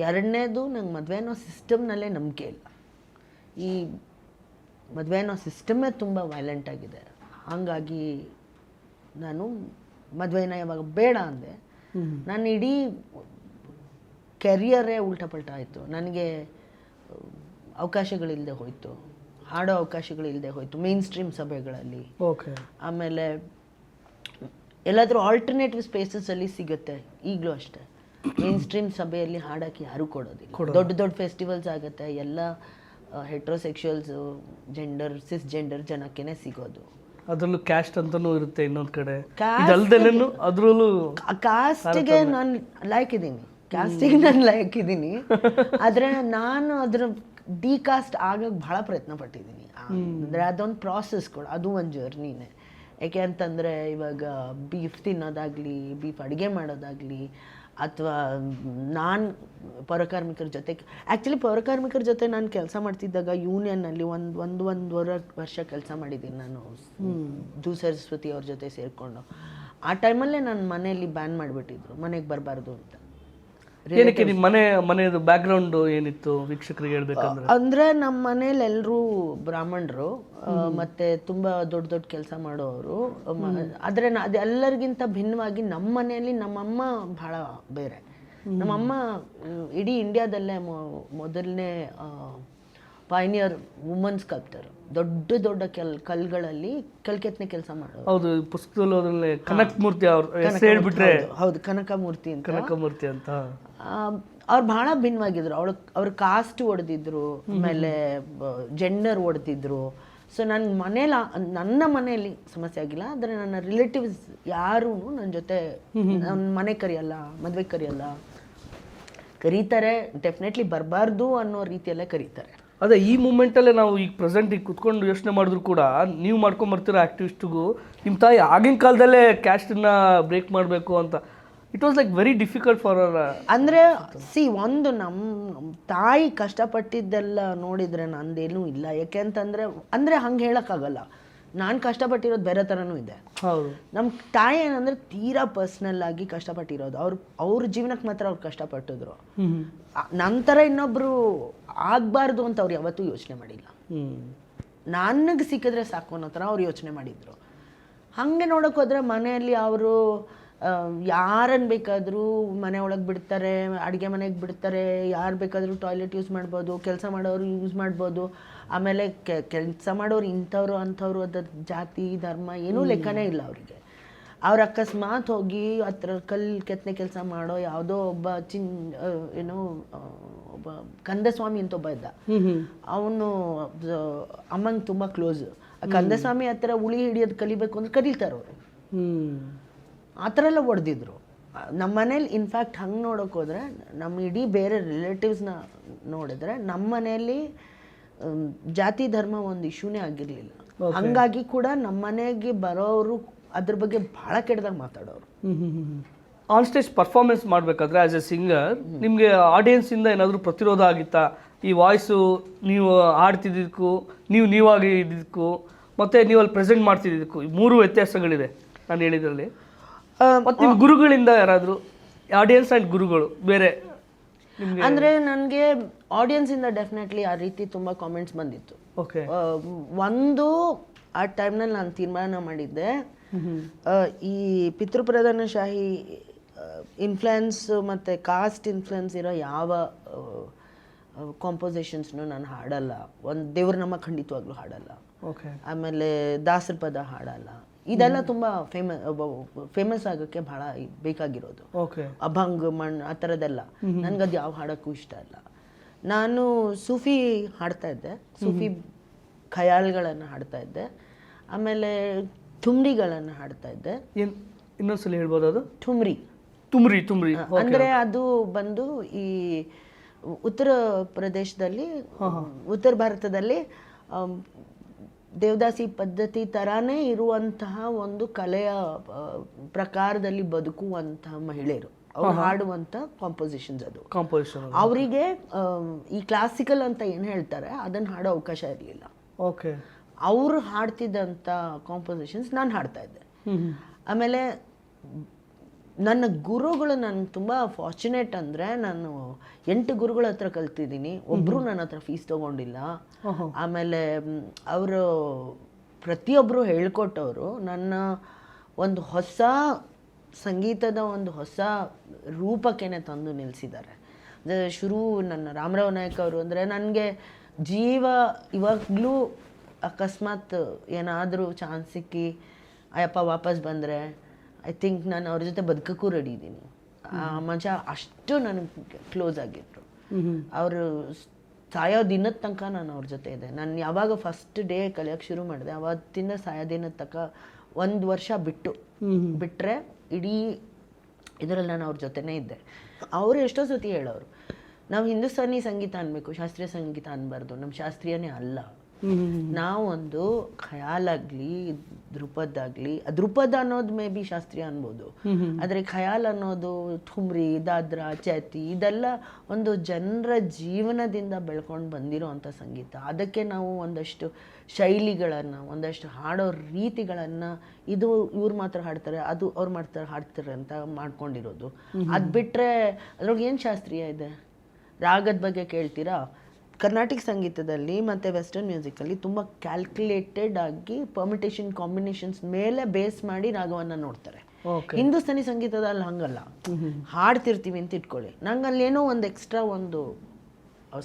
Speaker 1: 2ನೇದು ನಂಗೆ ಮದುವೆ ಅನ್ನೋ ಸಿಸ್ಟಮ್ನಲ್ಲೇ ನಂಬಿಕೆ ಇಲ್ಲ. ಈ ಮದುವೆ ಅನ್ನೋ ಸಿಸ್ಟಮೇ ತುಂಬ ವೈಲೆಂಟ್ ಆಗಿದೆ. ಹಾಗಾಗಿ ನಾನು ಮದುವೆನ ಯಾವಾಗ ಬೇಡ ಅಂದೆ, ನಾನು ಇಡೀ ಕೆರಿಯರೇ ಉಲ್ಟಪಲ್ಟ ಆಯಿತು. ನನಗೆ ಅವಕಾಶಗಳಿಲ್ಲದೆ ಹೋಯಿತು, ಹಾಡೋ ಅವಕಾಶಗಳಿಲ್ಲದೆ ಹೋಯಿತು ಮೇನ್ ಸ್ಟ್ರೀಮ್ ಸಭೆಗಳಲ್ಲಿ. ಆಮೇಲೆ ಎಲ್ಲಾದರೂ ಆಲ್ಟರ್ನೇಟಿವ್ ಸ್ಪೇಸಸಲ್ಲಿ ಸಿಗುತ್ತೆ, ಈಗಲೂ ಅಷ್ಟೇ. ಮೇನ್ ಸ್ಟ್ರೀಮ್ ಸಭೆಯಲ್ಲಿ ಹಾಡೋಕ್ಕೆ ಯಾರೂ ಕೊಡೋದಿಲ್ಲ. ದೊಡ್ಡ ದೊಡ್ಡ ಫೆಸ್ಟಿವಲ್ಸ್ ಆಗುತ್ತೆ, ಎಲ್ಲ ಹೆಟ್ರೋಸೆಕ್ಷುವಲ್ಸು ಸಿಸ್ ಜೆಂಡರ್ ಜನಕ್ಕೇನೆ ಸಿಗೋದು.
Speaker 2: ಅದರಲ್ಲೂ ಕ್ಯಾಸ್ಟ್ ಅಂತನೂ ಇರುತ್ತೆ ಇನ್ನೊಂದು ಕಡೆ. ಇದಲ್ದೇನು ಅದರಲ್ಲೂ
Speaker 1: ಕಾಸ್ಟಿಗೆ ನಾನು ಲಾಯ್ಕಿದ್ದೀನಿ ಆದರೆ ನಾನು ಅದರ ಡಿಕಾಸ್ಟ್ ಆಗಕ್ಕೆ ಭಾಳ ಪ್ರಯತ್ನ ಪಟ್ಟಿದ್ದೀನಿ. ಅಂದರೆ ಅದೊಂದು ಪ್ರಾಸೆಸ್ ಕೂಡ, ಅದು ಒಂದು ಜರ್ನಿನೇ. ಯಾಕೆ ಅಂತಂದರೆ ಇವಾಗ ಬೀಫ್ ತಿನ್ನೋದಾಗಲಿ, ಬೀಫ್ ಅಡುಗೆ ಮಾಡೋದಾಗಲಿ, ಅಥವಾ ನಾನು ಪೌರಕಾರ್ಮಿಕರ ಜೊತೆ ಆ್ಯಕ್ಚುಲಿ ಪೌರಕಾರ್ಮಿಕರ ಜೊತೆ ನಾನು ಕೆಲಸ ಮಾಡ್ತಿದ್ದಾಗ ಯೂನಿಯನ್ನಲ್ಲಿ ಒಂದೂವರೆ ವರ್ಷ ಕೆಲಸ ಮಾಡಿದ್ದೀನಿ ನಾನು, ಧೂ ಸರಸ್ವತಿ ಅವ್ರ ಜೊತೆ ಸೇರಿಕೊಂಡು. ಆ ಟೈಮಲ್ಲೇ ನನ್ನ ಮನೆಯಲ್ಲಿ ಬ್ಯಾನ್ ಮಾಡಿಬಿಟ್ಟಿದ್ರು, ಮನೆಗೆ ಬರಬಾರ್ದು ಅಂತ.
Speaker 2: ಏನಕ್ಕೆ ನಿಮ್ಮ ಮನೆಯದು ಬ್ಯಾಕ್ಗ್ರೌಂಡ್ ಏನಿತ್ತು ವೀಕ್ಷಕರಿಗೆ ಹೇಳ್ಬೇಕಂದ್ರೆ?
Speaker 1: ಅಂದರೆ ನಮ್ಮ ಮನೇಲಿ ಎಲ್ಲರೂ ಬ್ರಾಹ್ಮಣರು, ಮತ್ತು ತುಂಬ ದೊಡ್ಡ ದೊಡ್ಡ ಕೆಲಸ ಮಾಡೋರು. ಆದರೆ ಅದೆಲ್ಲರಿಗಿಂತ ಭಿನ್ನವಾಗಿ ನಮ್ಮ ಮನೆಯಲ್ಲಿ ನಮ್ಮಮ್ಮ ಭಾಳ ಬೇರೆ. ನಮ್ಮಮ್ಮ ಇಡೀ ಇಂಡಿಯಾದಲ್ಲೇ ಮೊದಲನೇ ಪೈನಿಯರ್ ವುಮನ್ ಸ್ಕಲ್ಪ್ಟರ್. ದೊಡ್ಡ ದೊಡ್ಡ ಕಲ್ಗಳಲ್ಲಿ ಕಲ್ಕೆತ್ತನೆ ಕೆಲಸ ಮಾಡೋದು.
Speaker 2: ಹೌದು, ಪುಸ್ತಕದಲ್ಲಿ ಕನಕಮೂರ್ತಿ
Speaker 1: ಹೌದು, ಕನಕಮೂರ್ತಿ
Speaker 2: ಅಂತ.
Speaker 1: ಅವ್ರು ಭಾಳ ಭಿನ್ನವಾಗಿದ್ರು. ಅವ್ರ ಕಾಸ್ಟ್ ಹೊಡೆದಿದ್ರು, ಆಮೇಲೆ ಜೆಂಡರ್ ಹೊಡೆದಿದ್ರು. ಸೊ ನನ್ನ ಮನೆಯಲ್ಲಿ ಸಮಸ್ಯೆ ಆಗಿಲ್ಲ, ಆದರೆ ನನ್ನ ರಿಲೇಟಿವ್ಸ್ ಯಾರೂ ನನ್ನ ಜೊತೆ ನನ್ನ ಮನೆ ಕರೆಯಲ್ಲ, ಮದುವೆ ಕರೀತಾರೆ. ಡೆಫಿನೆಟ್ಲಿ ಬರಬಾರ್ದು ಅನ್ನೋ ರೀತಿಯಲ್ಲೇ ಕರೀತಾರೆ.
Speaker 2: ಅದೇ ಈ ಮೂಮೆಂಟಲ್ಲೇ ನಾವು ಈಗ ಪ್ರೆಸೆಂಟ್ ಈಗ ಕುತ್ಕೊಂಡು ಯೋಚನೆ ಮಾಡಿದ್ರು ಕೂಡ ನೀವು ಮಾಡ್ಕೊಂಬರ್ತಿರೋ ಆ್ಯಕ್ಟಿವಿಸ್ಟಿಗೂ ನಿಮ್ಮ ತಾಯಿ ಆಗಿನ ಕಾಲದಲ್ಲೇ ಕ್ಯಾಸ್ಟನ್ನ ಬ್ರೇಕ್ ಮಾಡಬೇಕು ಅಂತ it was like very difficult for our.
Speaker 1: ಅಂದರೆ ಒಂದು ನಮ್ಮ ತಾಯಿ ಕಷ್ಟಪಟ್ಟಿದ್ದೆಲ್ಲ ನೋಡಿದರೆ ನಂದೇನೂ ಇಲ್ಲ. ಯಾಕೆ ಅಂತಂದರೆ ಹಂಗೆ ಹೇಳೋಕ್ಕಾಗಲ್ಲ. ನಾನು ಕಷ್ಟಪಟ್ಟಿರೋದು ಬೇರೆ ಥರನೂ ಇದೆ.
Speaker 2: ಹೌದು,
Speaker 1: ನಮ್ಮ ತಾಯಿ ಏನಂದರೆ ತೀರಾ ಪರ್ಸ್ನಲ್ ಆಗಿ ಕಷ್ಟಪಟ್ಟಿರೋದು. ಅವ್ರ ಜೀವನಕ್ಕೆ ಮಾತ್ರ ಅವ್ರು ಕಷ್ಟಪಟ್ಟಿದ್ರು. ನಂತರ ಇನ್ನೊಬ್ಬರು ಆಗಬಾರ್ದು ಅಂತ ಅವ್ರು ಯಾವತ್ತೂ ಯೋಚನೆ ಮಾಡಿಲ್ಲ. ನನಗೆ ಸಿಕ್ಕಿದ್ರೆ ಸಾಕು ಅನ್ನೋ ಥರ ಅವ್ರು ಯೋಚನೆ ಮಾಡಿದರು. ಹಾಗೆ ನೋಡೋಕೆ ಹೋದರೆ ಮನೆಯಲ್ಲಿ ಅವರು ಯಾರನ್ನು ಬೇಕಾದರೂ ಮನೆ ಒಳಗೆ ಬಿಡ್ತಾರೆ, ಅಡುಗೆ ಮನೆಗೆ ಬಿಡ್ತಾರೆ, ಯಾರು ಬೇಕಾದರೂ ಟಾಯ್ಲೆಟ್ ಯೂಸ್ ಮಾಡ್ಬೋದು, ಕೆಲಸ ಮಾಡೋರು ಯೂಸ್ ಮಾಡ್ಬೋದು. ಆಮೇಲೆ ಕೆಲಸ ಮಾಡೋರು ಇಂಥವ್ರು ಅಂಥವ್ರು ಅದ ಜಾತಿ ಧರ್ಮ ಏನೂ ಲೆಕ್ಕನೇ ಇಲ್ಲ ಅವರಿಗೆ. ಅವ್ರು ಅಕಸ್ಮಾತ್ ಹೋಗಿ ಹತ್ರ ಕೆತ್ತನೆ ಕೆಲಸ ಮಾಡೋ ಯಾವುದೋ ಒಬ್ಬ ಒಬ್ಬ ಕಂದಸ್ವಾಮಿ ಅಂತ ಒಬ್ಬ ಇದ್ದ, ಅವನು ಅಮ್ಮಂಗೆ ತುಂಬ ಕ್ಲೋಸ್. ಕಂದಸ್ವಾಮಿ ಹತ್ರ ಉಳಿ ಹಿಡಿಯೋದು ಕಲಿಬೇಕು ಅಂದ್ರೆ ಕರೀತಾರೆ ಅವರು. ಆ ಥರ ಎಲ್ಲ ಹೊಡೆದಿದ್ರು ನಮ್ಮ ಮನೇಲಿ. ಇನ್ಫ್ಯಾಕ್ಟ್ ಹಂಗೆ ನೋಡೋಕೆ ಹೋದರೆ ನಮ್ಮ ಇಡೀ ಬೇರೆ ರಿಲೇಟಿವ್ಸ್ನ ನೋಡಿದ್ರೆ ನಮ್ಮ ಮನೆಯಲ್ಲಿ ಜಾತಿ ಧರ್ಮ ಒಂದು ಇಶ್ಯೂನೇ ಆಗಿರಲಿಲ್ಲ. ಹಂಗಾಗಿ ಕೂಡ ನಮ್ಮ ಮನೆಗೆ ಬರೋರು ಅದ್ರ ಬಗ್ಗೆ ಭಾಳ ಕೆಟ್ಟದಾಗ ಮಾತಾಡೋರು.
Speaker 2: ಆನ್ ಸ್ಟೇಜ್ ಪರ್ಫಾರ್ಮೆನ್ಸ್ ಮಾಡಬೇಕಾದ್ರೆ ಆ್ಯಸ್ ಎ ಸಿಂಗರ್ ನಿಮಗೆ ಆಡಿಯನ್ಸಿಂದ ಏನಾದರೂ ಪ್ರತಿರೋಧ ಆಗಿತ್ತಾ? ಈ ವಾಯ್ಸು ನೀವು ಹಾಡ್ತಿದ್ದಕ್ಕೂ ನೀವಾಗಿ ಇದ್ದಿದ್ದಕ್ಕೂ ಮತ್ತು ನೀವು ಅಲ್ಲಿ ಪ್ರೆಸೆಂಟ್ ಮಾಡ್ತಿದ್ದಕ್ಕೂ 3 ವ್ಯತ್ಯಾಸಗಳಿದೆ ನಾನು ಹೇಳಿದ್ರಲ್ಲಿ. ಮತ್ತು ನಿಮ್ಮ ಗುರುಗಳಿಂದ ಯಾರಾದರೂ ಆಡಿಯನ್ಸ್ ಆ್ಯಂಡ್ ಗುರುಗಳು ಬೇರೆ?
Speaker 1: ಅಂದರೆ ನನಗೆ ಆಡಿಯನ್ಸಿಂದ ಡೆಫಿನೆಟ್ಲಿ ಆ ರೀತಿ ತುಂಬ ಕಾಮೆಂಟ್ಸ್ ಬಂದಿತ್ತು.
Speaker 2: ಓಕೆ,
Speaker 1: ಒಂದು ಆ ಟೈಮ್ನಲ್ಲಿ ನಾನು ತೀರ್ಮಾನ ಮಾಡಿದ್ದೆ, ಈ ಪಿತೃಪ್ರಧಾನಶಾಹಿ ಇನ್ಫ್ಲುಯೆನ್ಸ್ ಮತ್ತು ಕಾಸ್ಟ್ ಇನ್ಫ್ಲುಯೆನ್ಸ್ ಇರೋ ಯಾವ ಕಾಂಪೋಸಿಷನ್ಸ್ನು ನಾನು ಹಾಡಲ್ಲ. ಒಂದು ದೇವ್ರ ನಮ್ಮ ಖಂಡಿತವಾಗ್ಲೂ ಹಾಡಲ್ಲ.
Speaker 2: ಓಕೆ,
Speaker 1: ಆಮೇಲೆ ದಾಸರ ಪದ ಹಾಡಲ್ಲ. ಇದೆಲ್ಲ ತುಂಬ ಫೇಮಸ್ ಆಗೋಕ್ಕೆ ಭಾಳ ಬೇಕಾಗಿರೋದು.
Speaker 2: ಓಕೆ.
Speaker 1: ಅಭಂಗ್ ಮಣ್ಣು ಆ ಥರದ್ದೆಲ್ಲ ನನಗದು ಯಾವ ಹಾಡೋಕ್ಕೂ ಇಷ್ಟ ಇಲ್ಲ. ನಾನು ಸೂಫಿ ಹಾಡ್ತಾ ಇದ್ದೆ, ಸೂಫಿ ಖಯಾಲ್ಗಳನ್ನು ಹಾಡ್ತಾ ಇದ್ದೆ, ಆಮೇಲೆ ಥುಮ್ರಿಗಳನ್ನು ಹಾಡ್ತಾ ಇದ್ದೆ.
Speaker 2: ಏನು ಇನ್ನೊಂದ್ಸಲ ಹೇಳ್ಬೋದು ಅದು?
Speaker 1: ಥುಮ್ರಿ
Speaker 2: ತುಮ್ರಿ
Speaker 1: ಅಂದರೆ ಅದು ಬಂದು ಈ ಉತ್ತರ ಪ್ರದೇಶದಲ್ಲಿ, ಉತ್ತರ ಭಾರತದಲ್ಲಿ ದೇವದಾಸಿ ಪದ್ಧತಿ ಥರಾನೇ ಇರುವಂತಹ ಒಂದು ಕಲೆಯ ಪ್ರಕಾರದಲ್ಲಿ ಬದುಕುವಂತಹ ಮಹಿಳೆಯರು ಅವ್ರು ಹಾಡುವಂಥ ಕಾಂಪೋಸಿಷನ್ಸ್. ಅದು
Speaker 2: ಕಾಂಪೋಸಿಷನ್
Speaker 1: ಅವರಿಗೆ ಈ ಕ್ಲಾಸಿಕಲ್ ಅಂತ ಏನು ಹೇಳ್ತಾರೆ ಅದನ್ನು ಹಾಡೋ ಅವಕಾಶ ಇರಲಿಲ್ಲ.
Speaker 2: ಓಕೆ.
Speaker 1: ಅವರು ಹಾಡ್ತಿದ್ದಂಥ ಕಾಂಪೋಸಿಷನ್ಸ್ ನಾನು ಹಾಡ್ತಾ ಇದ್ದೆ. ಆಮೇಲೆ ನನ್ನ ಗುರುಗಳು, ನಾನು ತುಂಬ ಫಾರ್ಚುನೇಟ್ ಅಂದರೆ ನಾನು 8 ಗುರುಗಳ ಹತ್ರ ಕಲ್ತಿದ್ದೀನಿ, ಒಬ್ಬರು ನನ್ನ ಹತ್ರ ಫೀಸ್ ತೊಗೊಂಡಿಲ್ಲ. ಆಮೇಲೆ ಅವರು ಪ್ರತಿಯೊಬ್ಬರು ಹೇಳ್ಕೊಟ್ಟವರು ನನ್ನ ಒಂದು ಹೊಸ ಸಂಗೀತದ ಒಂದು ಹೊಸ ರೂಪಕ್ಕೇನೆ ತಂದು ನಿಲ್ಲಿಸಿದ್ದಾರೆ. ಶುರು ನನ್ನ ರಾಮರಾವ್ ನಾಯಕ್ ಅವರು ಅಂದರೆ ನನಗೆ ಜೀವ ಇವಾಗಲೂ ಅಕಸ್ಮಾತ್ ಏನಾದರೂ ಚಾನ್ಸ್ ಸಿಕ್ಕಿ ಅಯ್ಯಪ್ಪ ವಾಪಸ್ ಬಂದರೆ ಐ ಥಿಂಕ್ ನಾನು ಅವ್ರ ಜೊತೆ ಬದುಕಕ್ಕೂ ರೆಡಿ ಇದ್ದೀನಿ. ಆ ಮಜ ಅಷ್ಟು ನನಗೆ ಕ್ಲೋಸ್ ಆಗಿದ್ರು. ಅವರು ಸಾಯೋ ದಿನದ ತನಕ ನಾನು ಅವ್ರ ಜೊತೆ ಇದೆ. ನಾನು ಯಾವಾಗ ಫಸ್ಟ್ ಡೇ ಕಲಿಯೋಕ್ಕೆ ಶುರು ಮಾಡಿದೆ ಅವತ್ತಿಂದ ಸಾಯೋ ದಿನದ ತನಕ 1 ವರ್ಷ ಬಿಟ್ಟರೆ ಇಡೀ ಇದರಲ್ಲಿ ನಾನು ಅವ್ರ ಜೊತೆನೇ ಇದ್ದೆ. ಅವರು ಎಷ್ಟೋ ಸತಿ ಹೇಳೋರು, ನಾವು ಹಿಂದೂಸ್ತಾನಿ ಸಂಗೀತ ಅನ್ಬೇಕು, ಶಾಸ್ತ್ರೀಯ ಸಂಗೀತ ಅನ್ಬಾರ್ದು, ನಮ್ಮ ಶಾಸ್ತ್ರೀಯನೇ ಅಲ್ಲ. ನಾವೊಂದು ಖಯಾಲಾಗ್ಲಿ ಧ್ರುಪದ ಅನ್ನೋದು ಮೇ ಬಿ ಶಾಸ್ತ್ರೀಯ ಅನ್ಬೋದು, ಆದರೆ ಖಯಾಲ್ ಅನ್ನೋದು ಥುಮ್ರಿ, ದಾದ್ರಾ, ಚೈತಿ ಇದೆಲ್ಲ ಒಂದು ಜನರ ಜೀವನದಿಂದ ಬೆಳ್ಕೊಂಡು ಬಂದಿರೋ ಅಂಥ ಸಂಗೀತ. ಅದಕ್ಕೆ ನಾವು ಒಂದಷ್ಟು ಶೈಲಿಗಳನ್ನು, ಒಂದಷ್ಟು ಹಾಡೋ ರೀತಿಗಳನ್ನು, ಇದು ಇವ್ರು ಮಾತ್ರ ಹಾಡ್ತಾರೆ, ಅದು ಅವ್ರು ಹಾಡ್ತಾರೆ ಅಂತ ಮಾಡ್ಕೊಂಡಿರೋದು. ಅದು ಬಿಟ್ಟರೆ ಅದ್ರೊಳಗೆ ಏನು ಶಾಸ್ತ್ರೀಯ ಇದೆ? ರಾಗದ ಬಗ್ಗೆ ಕೇಳ್ತೀರಾ? ಕರ್ನಾಟಿಕ್ ಸಂಗೀತದಲ್ಲಿ ಮತ್ತು ವೆಸ್ಟರ್ನ್ ಮ್ಯೂಸಿಕಲ್ಲಿ ತುಂಬ ಕ್ಯಾಲ್ಕುಲೇಟೆಡ್ ಆಗಿ ಪರ್ಮಿಟೇಷನ್ ಕಾಂಬಿನೇಷನ್ಸ್ ಮೇಲೆ ಬೇಸ್ ಮಾಡಿ ರಾಗವನ್ನು ನೋಡ್ತಾರೆ. ಹಿಂದೂಸ್ತಾನಿ ಸಂಗೀತದಲ್ಲಿ ಹಂಗಲ್ಲ, ಹಾಡ್ತಿರ್ತೀವಿ ಅಂತ ಇಟ್ಕೊಳ್ಳಿ, ನಂಗೆ ಅಲ್ಲೇನೋ ಒಂದು ಎಕ್ಸ್ಟ್ರಾ ಒಂದು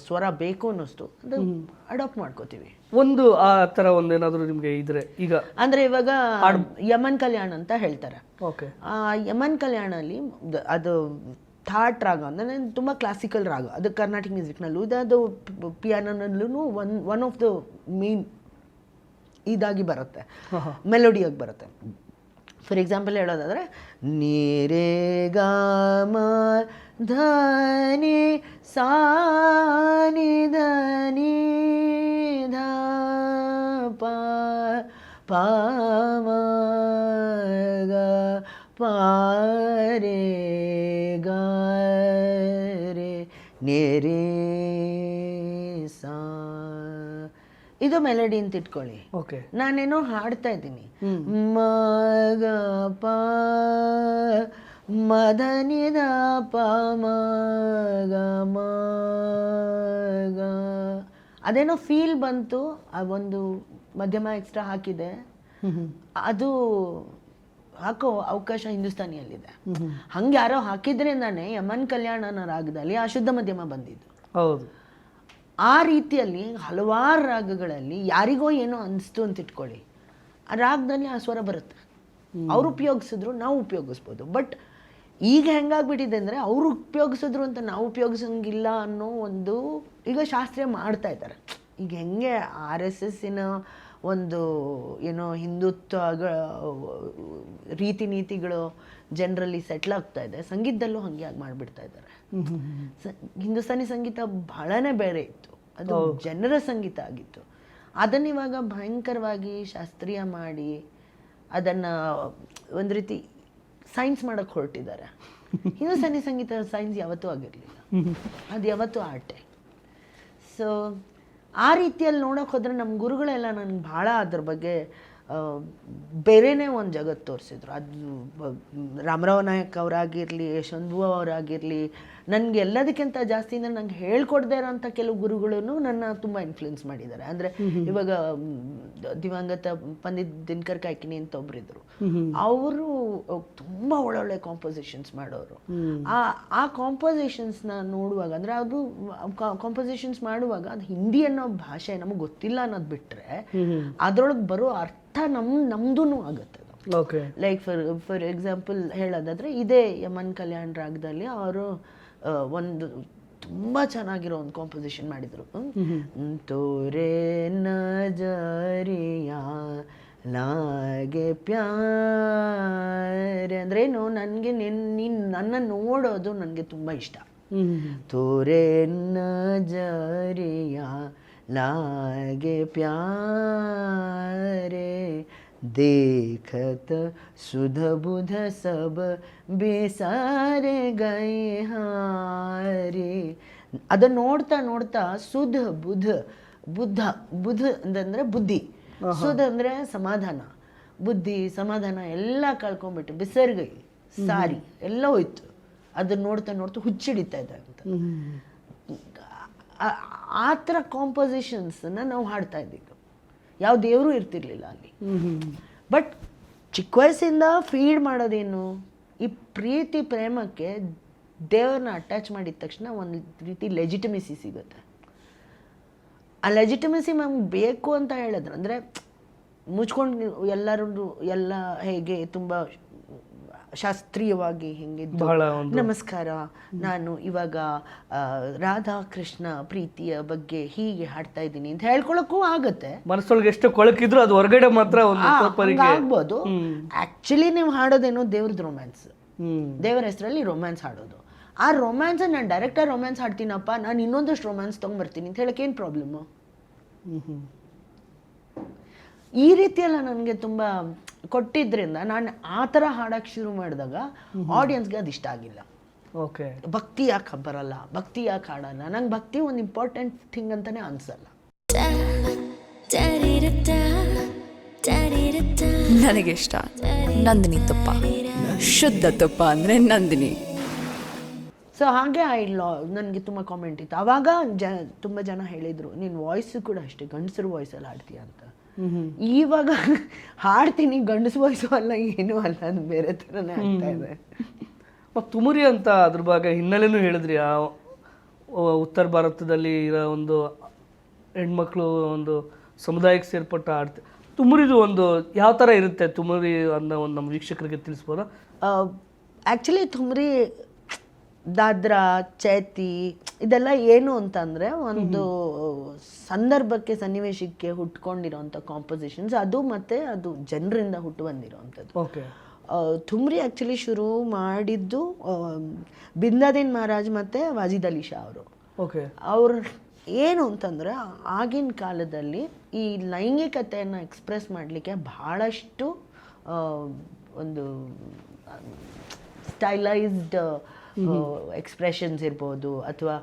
Speaker 1: ಸ್ವರ ಬೇಕು ಅನ್ನಿಸ್ತು, ಅದು ಅಡಾಪ್ಟ್ ಮಾಡ್ಕೋತೀವಿ.
Speaker 2: ಒಂದು ಆ ಥರ ಒಂದು ಏನಾದರೂ ನಿಮಗೆ ಇದ್ರೆ ಈಗ
Speaker 1: ಅಂದರೆ ಇವಾಗ ಯಮನ್ ಕಲ್ಯಾಣ ಅಂತ ಹೇಳ್ತಾರೆ.
Speaker 2: ಓಕೆ.
Speaker 1: ಆ ಯಮನ್ ಕಲ್ಯಾಣಲ್ಲಿ ಅದು ಥಾಟ್ ರಾಗ ಅಂದರೆ ತುಂಬ ಕ್ಲಾಸಿಕಲ್ ರಾಗ, ಅದು ಕರ್ನಾಟಿಕ್ ಮ್ಯೂಸಿಕ್ನಲ್ಲೂ ಇದೆ, ಅದು ಪಿಯಾನೋನಲ್ಲೂ ಒನ್ ಆಫ್ ದ ಮೇನ್ ಇದಾಗಿ ಬರುತ್ತೆ, ಮೆಲೋಡಿಯಾಗಿ ಬರುತ್ತೆ. ಫಾರ್ ಎಕ್ಸಾಂಪಲ್ ಹೇಳೋದಾದರೆ ನೀರೇ ಗಾಮ ಧನಿ ಸಾನಿ ಧನಿ ಧ ಪ ಮ ಗ ಪ ರೇ ಗ ರೇ ನೇ ರೇ ಸಾ, ಇದು ಮೆಲಡಿ ಅಂತ ಇಟ್ಕೊಳ್ಳಿ.
Speaker 2: ಓಕೆ.
Speaker 1: ನಾನೇನೋ ಹಾಡ್ತಾ ಇದ್ದೀನಿ, ಮಗ ಪ ಮದನಿದ ಪ ಮಗ ಮಗ, ಅದೇನೋ ಫೀಲ್ ಬಂತು, ಆ ಒಂದು ಮಧ್ಯಮ ಎಕ್ಸ್ಟ್ರಾ ಹಾಕಿದೆ, ಅದು ಹಾಕೋ ಅವಕಾಶ ಹಿಂದೂಸ್ತಾನಿಯಲ್ಲಿದೆ. ಹಂಗೆ ಯಾರೋ ಹಾಕಿದ್ರಿಂದಾನೆ ಯಮನ್ ಕಲ್ಯಾಣನ ರಾಗದಲ್ಲಿ ಆ ಶುದ್ಧ ಮಧ್ಯಮ ಬಂದಿದ್ದು.
Speaker 2: ಹೌದು.
Speaker 1: ಆ ರೀತಿಯಲ್ಲಿ ಹಲವಾರು ರಾಗಗಳಲ್ಲಿ ಯಾರಿಗೋ ಏನೋ ಅನಿಸ್ತು ಅಂತ ಇಟ್ಕೊಳ್ಳಿ, ಆ ರಾಗದಲ್ಲಿ ಆ ಸ್ವರ ಬರುತ್ತೆ. ಅವ್ರು ಉಪಯೋಗಿಸಿದ್ರು, ನಾವು ಉಪಯೋಗಿಸ್ಬೋದು. ಬಟ್ ಈಗ ಹೆಂಗಾಗ್ಬಿಟ್ಟಿದೆ ಅಂದರೆ ಅವ್ರು ಉಪಯೋಗಿಸಿದ್ರು ಅಂತ ನಾವು ಉಪಯೋಗಿಸೋಂಗಿಲ್ಲ ಅನ್ನೋ ಒಂದು, ಈಗ ಶಾಸ್ತ್ರೀಯ ಮಾಡ್ತಾ ಇದ್ದಾರೆ. ಈಗ ಹೆಂಗೆ RSSನ ಒಂದು ಏನೋ ಹಿಂದುತ್ವ ರೀತಿ ನೀತಿಗಳು ಜನರಲ್ಲಿ ಸೆಟ್ಲ್ ಆಗ್ತಾ ಇದೆ, ಸಂಗೀತದಲ್ಲೂ ಹಂಗೆ ಆಗಿ ಮಾಡಿಬಿಡ್ತಾ ಇದ್ದಾರೆ. ಹಿಂದೂಸ್ತಾನಿ ಸಂಗೀತ ಬಹಳನೇ ಬೇರೆ ಇತ್ತು, ಅದು ಜನರ ಸಂಗೀತ ಆಗಿತ್ತು. ಅದನ್ನ ಇವಾಗ ಭಯಂಕರವಾಗಿ ಶಾಸ್ತ್ರೀಯ ಮಾಡಿ ಅದನ್ನು ಒಂದು ರೀತಿ ಸೈನ್ಸ್ ಮಾಡೋಕ್ಕೆ ಹೊರಟಿದ್ದಾರೆ. ಹಿಂದೂಸ್ತಾನಿ ಸಂಗೀತ ಸೈನ್ಸ್ ಯಾವತ್ತೂ ಆಗಿರಲಿಲ್ಲ, ಅದು ಯಾವತ್ತೂ ಆರ್ಟೆ. ಸೊ ಆ ರೀತಿಯಲ್ಲಿ ನೋಡೋಕೆ ಹೋದರೆ ನಮ್ಮ ಗುರುಗಳೆಲ್ಲ ನನಗೆ ಭಾಳ ಅದ್ರ ಬಗ್ಗೆ ಬೇರೆನೇ ಒಂದು ಜಗತ್ತು ತೋರಿಸಿದ್ರು. ಅದು ರಾಮರಾವ್ ನಾಯಕ್ ಅವರಾಗಿರಲಿ, ಯಶವಂತ್ ಅವರಾಗಿರಲಿ, ನನಗೆ ಎಲ್ಲದಕ್ಕಿಂತ ಜಾಸ್ತಿ ಅಂದರೆ ನಂಗೆ ಹೇಳ್ಕೊಡ್ದೇ ಇರೋಂಥ ಕೆಲವು ಗುರುಗಳು ನನ್ನ ತುಂಬ ಇನ್ಫ್ಲುಯೆನ್ಸ್ ಮಾಡಿದ್ದಾರೆ. ಅಂದರೆ ಇವಾಗ ದಿವಂಗತ ಪಂಡಿತ್ ದಿನಕರ್ ಕಾಯ್ಕಿನಿ ಅಂತ ಒಬ್ಬರಿದ್ರು, ಅವರು ತುಂಬ ಒಳ್ಳೊಳ್ಳೆ ಕಾಂಪೋಸಿಷನ್ಸ್ ಮಾಡೋರು. ಆ ಕಾಂಪೋಸಿಷನ್ಸ್ನ ನೋಡುವಾಗ, ಅಂದರೆ ಅದು ಕಾಂಪೋಸಿಷನ್ಸ್ ಮಾಡುವಾಗ ಅದು ಹಿಂದಿ ಅನ್ನೋ ಭಾಷೆ ನಮಗೆ ಗೊತ್ತಿಲ್ಲ ಅನ್ನೋದು ಬಿಟ್ಟರೆ ಅದರೊಳಗೆ ಬರೋ ಅರ್ಥ ನಮ್ದೂ ಆಗುತ್ತೆ. ಅದು
Speaker 2: ಓಕೆ.
Speaker 1: ಲೈಕ್ ಫಾರ್ ಎಕ್ಸಾಂಪಲ್ ಹೇಳೋದಾದ್ರೆ ಇದೇ ಯಮನ್ ಕಲ್ಯಾಣ್ ರಾಗದಲ್ಲಿ ಅವರು ಒಂದು ತುಂಬ ಚೆನ್ನಾಗಿರೋ ಒಂದು ಕಾಂಪೋಸಿಷನ್ ಮಾಡಿದರು. ತೋರೆ ನಜರಿಯಾ ಲಾಗೆ ಪ್ಯಾರೆ ಅಂದ್ರೆ ಏನು, ನನಗೆ ನೀನು ನನ್ನ ನೋಡೋದು ನನಗೆ ತುಂಬ ಇಷ್ಟ. ತೋರೆ ನಜರಿಯಾ ಲಾಗೆ ಪ್ಯಾರೆ देखत सुध बुध सब बेसारे गए हारे. ಅದನ್ನ ನೋಡ್ತಾ ನೋಡ್ತಾ ಸುಧ ಬುಧ ಬುದ್ಧ ಬುಧ ಅಂತಂದ್ರೆ ಬುದ್ಧಿ, ಸುಧ ಅಂದ್ರೆ ಸಮಾಧಾನ, ಬುದ್ಧಿ ಸಮಾಧಾನ ಎಲ್ಲ ಕಳ್ಕೊಂಡ್ಬಿಟ್ಟು ಬಿಸರ್ಗೈ ಸಾರಿ ಎಲ್ಲ ಹೋಯ್ತು. ಅದನ್ನ ನೋಡ್ತಾ ನೋಡ್ತಾ ಹುಚ್ಚಿಡಿತಾ ಇದೆ ಅಂತ. ಆ ಥರ ಕಾಂಪೋಸಿಷನ್ಸನ್ನ ನಾವು ಹಾಡ್ತಾ ಇದ್ದಿದ್ದು. ಯಾವ ದೇವರು ಇರ್ತಿರ್ಲಿಲ್ಲ ಅಲ್ಲಿ. ಬಟ್ ಚಿಕ್ಕ ವಯಸ್ಸಿಂದ ಫೀಡ್ ಮಾಡೋದೇನು, ಈ ಪ್ರೀತಿ ಪ್ರೇಮಕ್ಕೆ ದೇವ್ರನ್ನ ಅಟ್ಯಾಚ್ ಮಾಡಿದ ತಕ್ಷಣ ಒಂದು ರೀತಿ ಲೆಜಿಟಿಮಿಸಿ ಸಿಗುತ್ತೆ. ಆ ಲೆಜಿಟಿಮಿಸಿ ನಮ್ಗೆ ಬೇಕು ಅಂತ ಹೇಳಿದ್ರು ಅಂದರೆ ಮುಚ್ಕೊಂಡು ಎಲ್ಲರೂ ಎಲ್ಲ ಹೇಗೆ ತುಂಬ ಶಾಸ್ತ್ರೀಯವಾಗಿ ಹಿಂಗಿದ್ದು ನಮಸ್ಕಾರ ನಾನು ಇವಾಗ ರಾಧಾ ಕೃಷ್ಣ ಪ್ರೀತಿಯ ಬಗ್ಗೆ ಹೀಗೆ ಹಾಡ್ತಾ ಇದ್ದೀನಿ ಅಂತ ಹೇಳ್ಕೊಳಕ್ಕೂ ಆಗತ್ತೆ.
Speaker 2: ಮನಸ್ಸೊಳಗೆ ಎಷ್ಟು ಕೊಳಕಿದ್ರು ಅದು ಹೊರಗಡೆ ಮಾತ್ರ
Speaker 1: ಆಗ್ಬೋದು. ಆಕ್ಚುಲಿ ನೀವು ಹಾಡೋದೇನೋ ದೇವ್ರದ್ದು ರೊಮ್ಯಾನ್ಸ್, ದೇವರ ಹೆಸರಲ್ಲಿ ರೊಮ್ಯಾನ್ಸ್ ಹಾಡೋದು. ಆ ರೊಮ್ಯಾನ್ಸ್ ನಾನು ಡೈರೆಕ್ಟಾಗಿ ರೊಮ್ಯಾನ್ಸ್ ಹಾಡ್ತೀನಪ್ಪ, ನಾನು ಇನ್ನೊಂದಷ್ಟು ರೊಮ್ಯಾನ್ಸ್ ತೊಗೊಂಡ್ಬರ್ತೀನಿ ಅಂತ ಹೇಳಕ್ಕೆ ಏನು ಪ್ರಾಬ್ಲಮ್ಮು? ಈ ರೀತಿಯೆಲ್ಲ ನನಗೆ ತುಂಬ ಕೊಟ್ಟಿದ್ರಿಂದ ನಾನು ಆ ಥರ ಹಾಡಕ್ಕೆ ಶುರು ಮಾಡಿದಾಗ ಆಡಿಯನ್ಸ್ಗೆ ಅದು ಇಷ್ಟ ಆಗಿಲ್ಲ.
Speaker 2: ಓಕೆ,
Speaker 1: ಭಕ್ತಿ ಯಾಕೆ ಬರಲ್ಲ, ಭಕ್ತಿ ಯಾಕೆ ಹಾಡಲ್ಲ, ನಂಗೆ ಭಕ್ತಿ ಒಂದು ಇಂಪಾರ್ಟೆಂಟ್ ಥಿಂಗ್ ಅಂತಲೇ ಅನಿಸಲ್ಲ.
Speaker 4: ನನಗೆ ಇಷ್ಟ ನಂದಿನಿ ತುಪ್ಪ, ಶುದ್ಧ ತುಪ್ಪ ಅಂದರೆ ನಂದಿನಿ.
Speaker 1: ಸೊ ಹಾಗೆ ನನಗೆ ತುಂಬ ಕಾಮೆಂಟ್ ಇತ್ತು ಆವಾಗ. ತುಂಬ ಜನ ಹೇಳಿದರು ನೀನು ವಾಯ್ಸು ಕೂಡ ಅಷ್ಟೇ ಗಂಡಸರು ವಾಯ್ಸಲ್ಲಿ ಹಾಡ್ತೀಯ ಅಂತ. ಇವಾಗ ಹಾಡ್ತೀನಿ, ಗಂಡಸು ವಾಯ್ಸು ಅಲ್ಲ ಏನೂ ಅಲ್ಲ, ಅದು ಬೇರೆ ಥರನೇ ಆಗ್ತಾ ಇದೆ.
Speaker 2: ಮತ್ತು ತುಮರಿ ಅಂತ ಅದ್ರ ಬಗ್ಗೆ ಹಿನ್ನೆಲೆನೂ ಹೇಳಿದ್ರಿ. ಆ ಉತ್ತರ ಭಾರತದಲ್ಲಿ ಇರೋ ಒಂದು ಹೆಣ್ಮಕ್ಳು ಒಂದು ಸಮುದಾಯಕ್ಕೆ ಸೇರ್ಪಟ್ಟ ಆಡ್ತಿ ತುಮರಿದು ಒಂದು ಯಾವ ಥರ ಇರುತ್ತೆ ತುಮರಿ ಅನ್ನೋ ಒಂದು ನಮ್ಮ ವೀಕ್ಷಕರಿಗೆ ತಿಳಿಸ್ಬೋದಾ?
Speaker 1: ಆ್ಯಕ್ಚುಲಿ ತುಮರಿ, ದಾದ್ರಾ, ಚೈತಿ ಇದೆಲ್ಲ ಏನು ಅಂತಂದರೆ ಒಂದು ಸಂದರ್ಭಕ್ಕೆ ಸನ್ನಿವೇಶಕ್ಕೆ ಹುಟ್ಕೊಂಡಿರೋಂಥ ಕಾಂಪೋಸಿಷನ್ಸ್ ಅದು, ಮತ್ತು ಅದು ಜನರಿಂದ ಹುಟ್ಟು ಬಂದಿರೋವಂಥದ್ದು.
Speaker 2: ಓಕೆ.
Speaker 1: ತುಮ್ರಿ ಆ್ಯಕ್ಚುಲಿ ಶುರು ಮಾಡಿದ್ದು ಬಿಂದಾದಿನ್ ಮಹಾರಾಜ್ ಮತ್ತು ವಾಜಿದ್ ಅಲಿ ಶಾ ಅವರು.
Speaker 2: ಓಕೆ.
Speaker 1: ಅವ್ರು ಏನು ಅಂತಂದರೆ ಆಗಿನ ಕಾಲದಲ್ಲಿ ಈ ಲೈಂಗಿಕತೆಯನ್ನು ಎಕ್ಸ್ಪ್ರೆಸ್ ಮಾಡಲಿಕ್ಕೆ ಭಾಳಷ್ಟು ಒಂದು ಸ್ಟೈಲೈಸ್ಡ್ ಎಕ್ಸ್ಪ್ರೆಷನ್ಸ್ ಇರ್ಬೋದು, ಅಥವಾ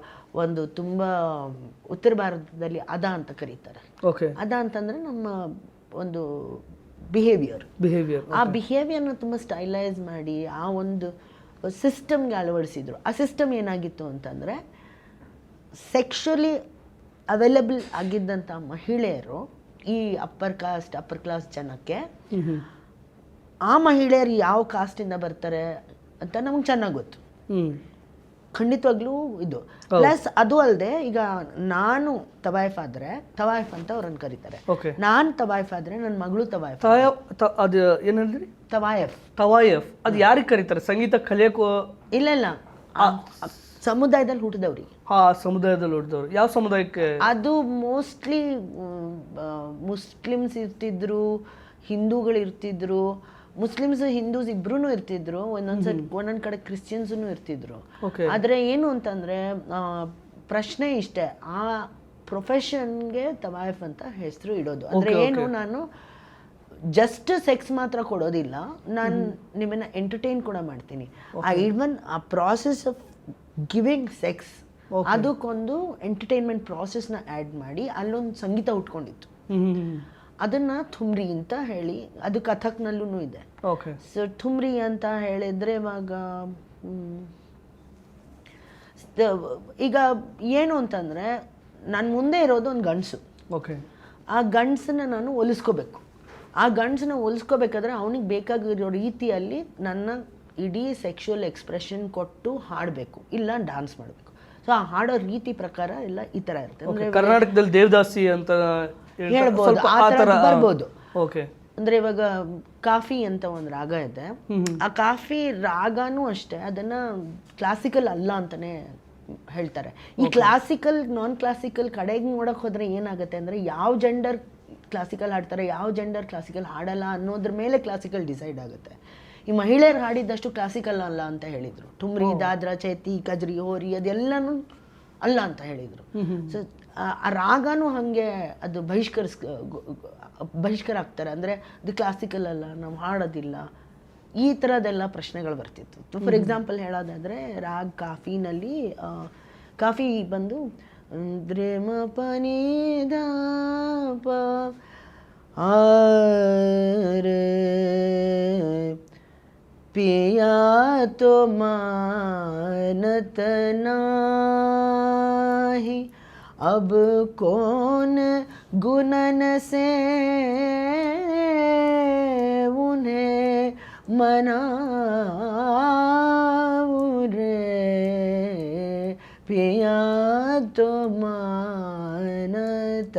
Speaker 1: ಒಂದು ತುಂಬ ಉತ್ತರ ಭಾರತದಲ್ಲಿ ಅದ ಅಂತ ಕರೀತಾರೆ.
Speaker 2: ಓಕೆ.
Speaker 1: ಅದ ಅಂತಂದರೆ ನಮ್ಮ ಒಂದು ಬಿಹೇವಿಯರ್. ಆ ಬಿಹೇವಿಯರ್ನ ತುಂಬ ಸ್ಟೈಲೈಸ್ ಮಾಡಿ ಆ ಒಂದು ಸಿಸ್ಟಮ್ಗೆ ಅಳವಡಿಸಿದ್ರು. ಆ ಸಿಸ್ಟಮ್ ಏನಾಗಿತ್ತು ಅಂತಂದರೆ ಸೆಕ್ಷುಲಿ ಅವೈಲಬಲ್ ಆಗಿದ್ದಂಥ ಮಹಿಳೆಯರು ಈ ಅಪ್ಪರ್ ಕ್ಲಾಸ್ ಜನಕ್ಕೆ, ಆ ಮಹಿಳೆಯರು ಯಾವ ಕಾಸ್ಟಿಂದ ಬರ್ತಾರೆ ಅಂತ ನಮಗೆ ಚೆನ್ನಾಗಿ ಗೊತ್ತು. ಖಂಡಿತವಾಗ್ಲೂ ಇದು ಪ್ಲಸ್ ಅದು ಅಲ್ಲದೆ ಈಗ ನಾನು ತವಾಯಿಫ್ ಆದ್ರೆ ತವಾಯಿಫ್ ಅಂತ ಅವ್ರನ್ನ ಕರೀತಾರೆ. ನಾನು ತವಾಯಿಫ್ ಆದ್ರೆ ನನ್ನ ಮಗಳು ತವಾಯಿಫ್.
Speaker 2: ಅದು ಏನ್ ಹೇಳಿದ್ರಿ?
Speaker 1: ತವಾಯಫ್.
Speaker 2: ತವಾಯಫ್ ಅದು ಯಾರಿಗೆ ಕರೀತಾರೆ? ಸಂಗೀತ ಕಲಿಯಕ್ಕೂ?
Speaker 1: ಇಲ್ಲ, ಸಮುದಾಯದಲ್ಲಿ ಹುಟ್ಟಿದವ್ರಿಗೆ.
Speaker 4: ಸಮುದಾಯದಲ್ಲಿ ಹುಟ್ಟಿದವ್ರು. ಯಾವ ಸಮುದಾಯಕ್ಕೆ?
Speaker 1: ಅದು ಮೋಸ್ಟ್ಲಿ ಮುಸ್ಲಿಮ್ಸ್ ಇರ್ತಿದ್ರು, ಹಿಂದೂಗಳು ಇರ್ತಿದ್ರು, ಮುಸ್ಲಿಮ್ಸ್ ಹಿಂದೂಸ್ ಇಬ್ರು ಇರ್ತಿದ್ರು, ಒಂದೊಂದ್ ಕಡೆ ಕ್ರಿಶ್ಚಿಯನ್ಸೂ ಇರ್ತಿದ್ರು. ಆದ್ರೆ ಏನು ಅಂತಂದ್ರೆ ಪ್ರಶ್ನೆ ಇಷ್ಟೇ, ಆ ಪ್ರೊಫೆಷನ್ಗೆ ತವಾಯಿಫ್ ಅಂತ ಹೆಸರು ಇಡೋದು. ಅಂದ್ರೆ ಏನು, ನಾನು ಜಸ್ಟ್ ಸೆಕ್ಸ್ ಮಾತ್ರ ಕೊಡೋದಿಲ್ಲ, ನಾನು ನಿಮ್ಮನ್ನ ಎಂಟರ್ಟೈನ್ ಕೂಡ ಮಾಡ್ತೀನಿ. ಈವನ್ ಆ ಪ್ರಾಸೆಸ್ ಆಫ್ ಗಿವಿಂಗ್ ಸೆಕ್ಸ್ ಅದಕ್ಕೊಂದು ಎಂಟರ್ಟೈನ್ಮೆಂಟ್ ಪ್ರಾಸೆಸ್ನ ಆ್ಯಡ್ ಮಾಡಿ ಅಲ್ಲೊಂದು ಸಂಗೀತ ಉಟ್ಕೊಂಡಿತ್ತು. ಅದನ್ನ ಥುಮ್ರಿ ಅಂತ ಹೇಳಿ, ಅದು ಕಥಕ್ನಲ್ಲೂ ಇದೆ. ಸೊ ಥುಮ್ರಿ ಅಂತ ಹೇಳಿದ್ರೆ ಇವಾಗ ಈಗ ಏನು ಅಂತಂದ್ರೆ ನನ್ನ ಮುಂದೆ ಇರೋದು ಒಂದು ಗಂಡಸು. ಆ ಗಂಡಸನ್ನ ನಾನು ಹೊಲಿಸ್ಕೋಬೇಕು. ಆ ಗಂಡಸನ್ನ ಹೊಲಿಸ್ಕೋಬೇಕಾದ್ರೆ ಅವನಿಗೆ ಬೇಕಾಗಿರೋ ರೀತಿಯಲ್ಲಿ ನನ್ನ ಇಡೀ ಸೆಕ್ಷುವಲ್ ಎಕ್ಸ್ಪ್ರೆಷನ್ ಕೊಟ್ಟು ಹಾಡಬೇಕು, ಇಲ್ಲ ಡ್ಯಾನ್ಸ್ ಮಾಡಬೇಕು. ಸೊ ಆ ಹಾಡೋ ರೀತಿ ಪ್ರಕಾರ ಎಲ್ಲ ಈ ಥರ ಇರುತ್ತೆ.
Speaker 2: ಕರ್ನಾಟಕದಲ್ಲಿ ದೇವದಾಸಿ ಅಂತ
Speaker 1: ಹೇಳ್ಬೋದು, ಬರ್ಬೋದು. ಅಂದರೆ ಇವಾಗ ಕಾಫಿ ಅಂತ ಒಂದು ರಾಗ ಇದೆ, ಆ ಕಾಫಿ ರಾಗನೂ ಅಷ್ಟೇ ಅದನ್ನು ಕ್ಲಾಸಿಕಲ್ ಅಲ್ಲ ಅಂತಲೇ ಹೇಳ್ತಾರೆ. ಈ ಕ್ಲಾಸಿಕಲ್ ನಾನ್ ಕ್ಲಾಸಿಕಲ್ ಕಡೆಗೆ ನೋಡೋಕೆ ಹೋದರೆ ಏನಾಗುತ್ತೆ ಅಂದರೆ ಯಾವ ಜೆಂಡರ್ ಕ್ಲಾಸಿಕಲ್ ಹಾಡ್ತಾರೆ, ಯಾವ ಜೆಂಡರ್ ಕ್ಲಾಸಿಕಲ್ ಹಾಡಲ್ಲ ಅನ್ನೋದ್ರ ಮೇಲೆ ಕ್ಲಾಸಿಕಲ್ ಡಿಸೈಡ್ ಆಗುತ್ತೆ. ಈ ಮಹಿಳೆಯರು ಹಾಡಿದ್ದಷ್ಟು ಕ್ಲಾಸಿಕಲ್ ಅಲ್ಲ ಅಂತ ಹೇಳಿದರು. ಠುಮ್ರಿ, ದಾದ್ರಾ, ಚೈತಿ, ಕಜ್ರಿ, ಹೋರಿ ಅದೆಲ್ಲನೂ ಅಲ್ಲ ಅಂತ ಹೇಳಿದರು. ಸೊ ಆ ರಾಗನೂ ಹಾಗೆ ಅದು ಬಹಿಷ್ಕರ ಆಗ್ತಾರೆ. ಅಂದರೆ ಅದು ಕ್ಲಾಸಿಕಲ್ ಅಲ್ಲ, ನಾವು ಹಾಡೋದಿಲ್ಲ, ಈ ಥರದ್ದೆಲ್ಲ ಪ್ರಶ್ನೆಗಳು ಬರ್ತಿತ್ತು. ಫಾರ್ ಎಕ್ಸಾಂಪಲ್ ಹೇಳೋದಾದರೆ ರಾಗ್ ಕಾಫಿನಲ್ಲಿ ಕಾಫಿ ಬಂದು ದ್ರೆ ಮ ಪ ನಿ ದ ಪ ಆ ರೆ पिया तो मानत नाही, अब कौन गुनन से उन्हें मनाऊं रे, पिया तो मानत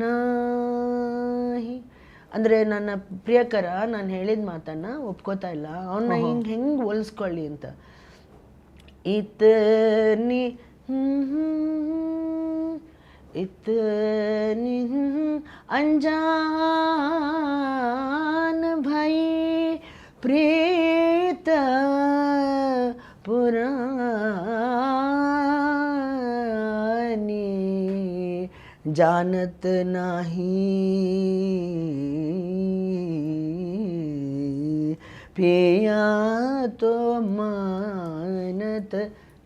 Speaker 1: नाही. ಅಂದರೆ ನನ್ನ ಪ್ರಿಯಕರ ನಾನು ಹೇಳಿದ ಮಾತನ್ನು ಒಪ್ಕೋತಾ ಇಲ್ಲ, ಅವನ್ನ ಹೆಂಗೆ ಹೋಲಿಸ್ಕೊಳ್ಳಿ ಅಂತ. ಇತನಿ ಅಂಜಾನ್ ಭೈ ಪ್ರೀತ ಪುರಾನಿ जानत नाही, पिया तो मानत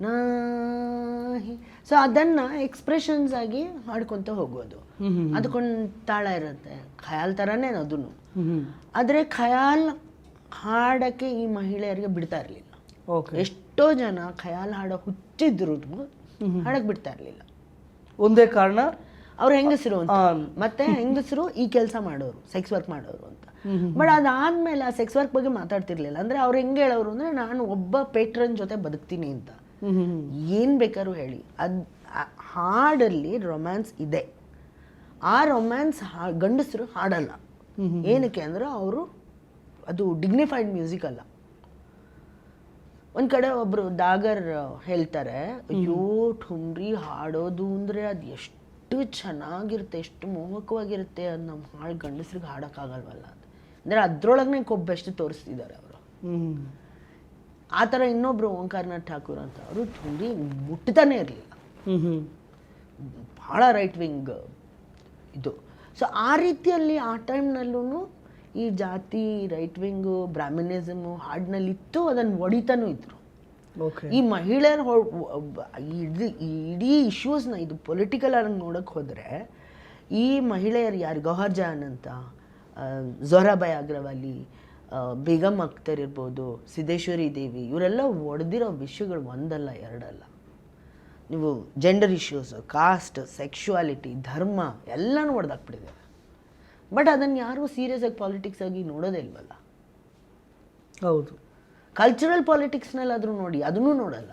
Speaker 1: नाही. ಸೊ ಅದನ್ನು ಎಕ್ಸ್ಪ್ರೆಷನ್ಸ್ ಆಗಿ ಹಾಡ್ಕೊತ ಹೋಗೋದು, ಅದಕ್ಕೊಂದು ತಾಳ ಇರುತ್ತೆ, ಖಯಾಲ್ ಥರನೇ ಅದನ್ನು. ಆದರೆ ಖಯಾಲ್ ಹಾಡೋಕ್ಕೆ ಈ ಮಹಿಳೆಯರಿಗೆ ಬಿಡ್ತಾ ಇರಲಿಲ್ಲ. ಎಷ್ಟೋ ಜನ ಖಯಾಲ್ ಹಾಡೋ ಹುಚ್ಚಿದ್ರು ಹಾಡಕ್ಕೆ ಬಿಡ್ತಾ ಇರಲಿಲ್ಲ.
Speaker 2: ಒಂದೇ ಕಾರಣ
Speaker 1: ಅವ್ರು ಹೆಂಗಸರು ಅಂತ, ಮತ್ತೆ ಹೆಂಗಸರು ಈ ಕೆಲಸ ಮಾಡೋರು, ಸೆಕ್ಸ್ ವರ್ಕ್ ಮಾಡೋರು ಅಂತ. ಬಟ್ ಅದಾದ್ಮೇಲೆ ಆ ಸೆಕ್ಸ್ ವರ್ಕ್ ಬಗ್ಗೆ ಮಾತಾಡ್ತಿರ್ಲಿಲ್ಲ. ಅಂದ್ರೆ ಅವ್ರು ಹೆಂಗೆ ಹೇಳೋರು ಅಂದ್ರೆ ನಾನು ಒಬ್ಬ ಪೇಟ್ರನ್ ಜೊತೆ ಬದುಕ್ತೀನಿ ಅಂತ. ಏನ್ ಬೇಕಾದ್ರೂ ಹೇಳಿ, ಹಾಡಲ್ಲಿ ರೊಮ್ಯಾನ್ಸ್ ಇದೆ. ಆ ರೊಮ್ಯಾನ್ಸ್ ಗಂಡಸರು ಹಾಡಲ್ಲ. ಏನಕ್ಕೆ ಅಂದ್ರೆ ಅವರು ಅದು ಡಿಗ್ನಿಫೈಡ್ ಮ್ಯೂಸಿಕ್ ಅಲ್ಲ. ಒಂದ್ ಕಡೆ ಒಬ್ರು ದಾಗರ್ ಹೇಳ್ತಾರೆ, ಅಯ್ಯೋ ಠುಮ್ರಿ ಹಾಡೋದು ಅಂದ್ರೆ ಅದು ಎಷ್ಟು ಚೆನ್ನಾಗಿರುತ್ತೆ, ಎಷ್ಟು ಮೋಹಕವಾಗಿರುತ್ತೆ, ಅದು ನಮ್ಮ ಹಾಳು ಗಂಡಸ್ರಿಗೆ ಹಾಡೋಕ್ಕಾಗಲ್ವಲ್ಲ ಅದು. ಅಂದರೆ ಅದ್ರೊಳಗನೆ ಕೊಬ್ಬೆಷ್ಟು ತೋರಿಸ್ತಿದ್ದಾರೆ ಅವರು. ಆ ಥರ ಇನ್ನೊಬ್ರು ಓಂಕಾರನಾಥ್ ಠಾಕೂರ್ ಅಂತ, ಅವರು ಠುಮ್ರಿ ಮುಟ್ತಾನೆ ಇರಲಿಲ್ಲ, ಭಾಳ ರೈಟ್ ವಿಂಗ್ ಇದು. ಸೊ ಆ ರೀತಿಯಲ್ಲಿ ಆ ಟೈಮ್ನಲ್ಲೂ ಈ ಜಾತಿ ರೈಟ್ ವಿಂಗು ಬ್ರಾಹ್ಮಿನಿಸಮು ಹಾಡಿನಲ್ಲಿತ್ತು, ಅದನ್ನು ಹೊಡಿತಾನೂ ಇದ್ರು. ಈ ಮಹಿಳೆಯರು ಇಡೀ ಇಶ್ಯೂಸ್ನ ಇದು ಪೊಲಿಟಿಕಲ್ ಆಗಿ ನೋಡೋಕೆ ಹೋದರೆ ಈ ಮಹಿಳೆಯರು ಯಾರು, ಗೌಹರ್ ಜಾನ್ ಅಂತ, ಝೊಹ್ರಾಬಾಯಿ ಅಗ್ರವಾಲಿ, ಬೇಗಮ್ ಅಖ್ತರ್ ಇರ್ಬೋದು, ಸಿದ್ದೇಶ್ವರಿ ದೇವಿ, ಇವರೆಲ್ಲ ಒಡೆದಿರೋ ವಿಷಯಗಳು ಒಂದಲ್ಲ ಎರಡಲ್ಲ. ನೀವು ಜೆಂಡರ್ ಇಶ್ಯೂಸ್, ಕಾಸ್ಟ್, ಸೆಕ್ಷುವಾಲಿಟಿ, ಧರ್ಮ ಎಲ್ಲನೂ ಹೊಡೆದಾಕ್ಬಿಟ್ಟಿದ್ದಾರೆ. ಬಟ್ ಅದನ್ನು ಯಾರೂ ಸೀರಿಯಸ್ ಆಗಿ ಪಾಲಿಟಿಕ್ಸ್ ಆಗಿ ನೋಡೋದೇ ಇಲ್ವಲ್ಲ.
Speaker 2: ಹೌದು,
Speaker 1: ಕಲ್ಚರಲ್ ಪಾಲಿಟಿಕ್ಸ್ನಲ್ಲಾದರೂ ನೋಡಿ, ಅದನ್ನೂ ನೋಡಲ್ಲ.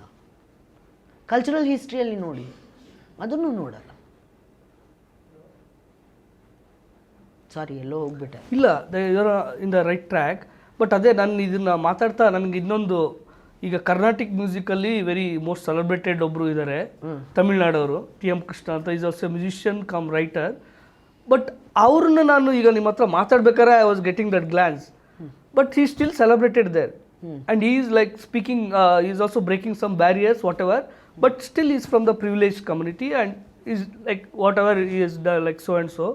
Speaker 1: ಕಲ್ಚರಲ್ ಹಿಸ್ಟ್ರಿಯಲ್ಲಿ ನೋಡಿ, ಅದನ್ನೂ ನೋಡಲ್ಲ. ಸಾರಿ, ಎಲ್ಲೋ ಹೋಗ್ಬಿಟ್ಟೆ.
Speaker 2: ಇಲ್ಲ, your in the right track. But ಅದೇ ನಾನು ಇದನ್ನು ಮಾತಾಡ್ತಾ ನನಗೆ ಇನ್ನೊಂದು, ಈಗ ಕರ್ನಾಟಿಕ್ ಮ್ಯೂಸಿಕಲ್ಲಿ ವೆರಿ ಮೋಸ್ಟ್ ಸೆಲೆಬ್ರೇಟೆಡ್ ಒಬ್ಬರು ಇದ್ದಾರೆ, ತಮಿಳ್ನಾಡವರು, TM ಕೃಷ್ಣ ಅಂತ. Is also musician cum writer. But ಅವ್ರನ್ನ ನಾನು ಈಗ ನಿಮ್ಮ ಹತ್ರ ಮಾತಾಡ್ಬೇಕಾದ್ರೆ I was getting that glance. But he still celebrated there. And he is like speaking, he is also breaking some barriers, whatever, but still he is from the privileged community and is like whatever he is like so and so.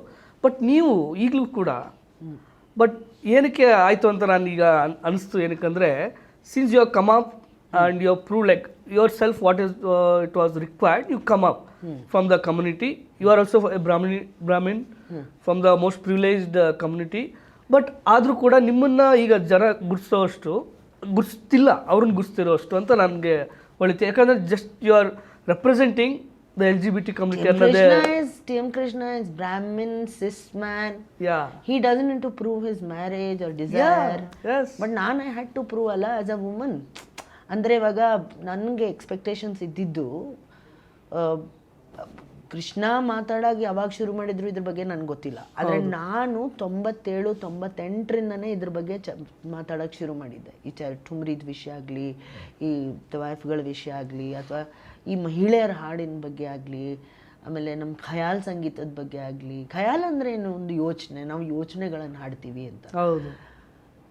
Speaker 2: But ನೀವು ಈಗಲೂ ಕೂಡ, ಬಟ್ ಏನಕ್ಕೆ ಆಯಿತು ಅಂತ ನನಗೀಗ ಅನಿಸ್ತು, ಏನಕ್ಕಂದರೆ since you have come up and you have prove like yourself what is it was required, you come up from the community. You are also a Brahmin from the most privileged community. But ಆದರೂ ಕೂಡ ನಿಮ್ಮನ್ನು ಈಗ ಜನ ಗುರ್ತಿಲ್ಲ, ಅವ್ರನ್ನ ಗುರ್ತಿರೋ ಅಷ್ಟು ಅಂತ ನನಗೆ ಹೊಳಿತು. ಯಾಕಂದರೆ just you are representing the LGBT community.
Speaker 1: TM Krishna is Brahmin, cis man.
Speaker 2: Yeah.
Speaker 1: He doesn't need to prove his marriage or desire.
Speaker 2: Yeah, yes.
Speaker 1: But I had to prove ಅಲ್ಲ ಆಸ್ ಅ ವುಮನ್. ಅಂದರೆ ಇವಾಗ ನನಗೆ ಎಕ್ಸ್ಪೆಕ್ಟೇಷನ್ಸ್ ಇದ್ದಿದ್ದು ಕೃಷ್ಣ ಮಾತಾಡೋಕೆ ಯಾವಾಗ ಶುರು ಮಾಡಿದ್ರು ಇದ್ರ ಬಗ್ಗೆ ನನಗೆ ಗೊತ್ತಿಲ್ಲ. ಆದರೆ ನಾನು 97-98ರಿಂದನೇ ಇದ್ರ ಬಗ್ಗೆ ಮಾತಾಡೋಕ್ಕೆ ಶುರು ಮಾಡಿದ್ದೆ. ಈ ಠುಮ್ರಿದ ವಿಷಯ ಆಗಲಿ, ಈ ತವಾಯ್ಫ್ಗಳ ವಿಷಯ ಆಗಲಿ, ಅಥವಾ ಈ ಮಹಿಳೆಯರ ಹಾಡಿನ ಬಗ್ಗೆ ಆಗಲಿ, ಆಮೇಲೆ ನಮ್ಮ ಖಯಾಲ್ ಸಂಗೀತದ ಬಗ್ಗೆ ಆಗಲಿ. ಖಯಾಲ್ ಅಂದರೆ ಏನು, ಒಂದು ಯೋಚನೆ, ನಾವು ಯೋಚನೆಗಳನ್ನು ಹಾಡ್ತೀವಿ ಅಂತ.
Speaker 2: ಹೌದು.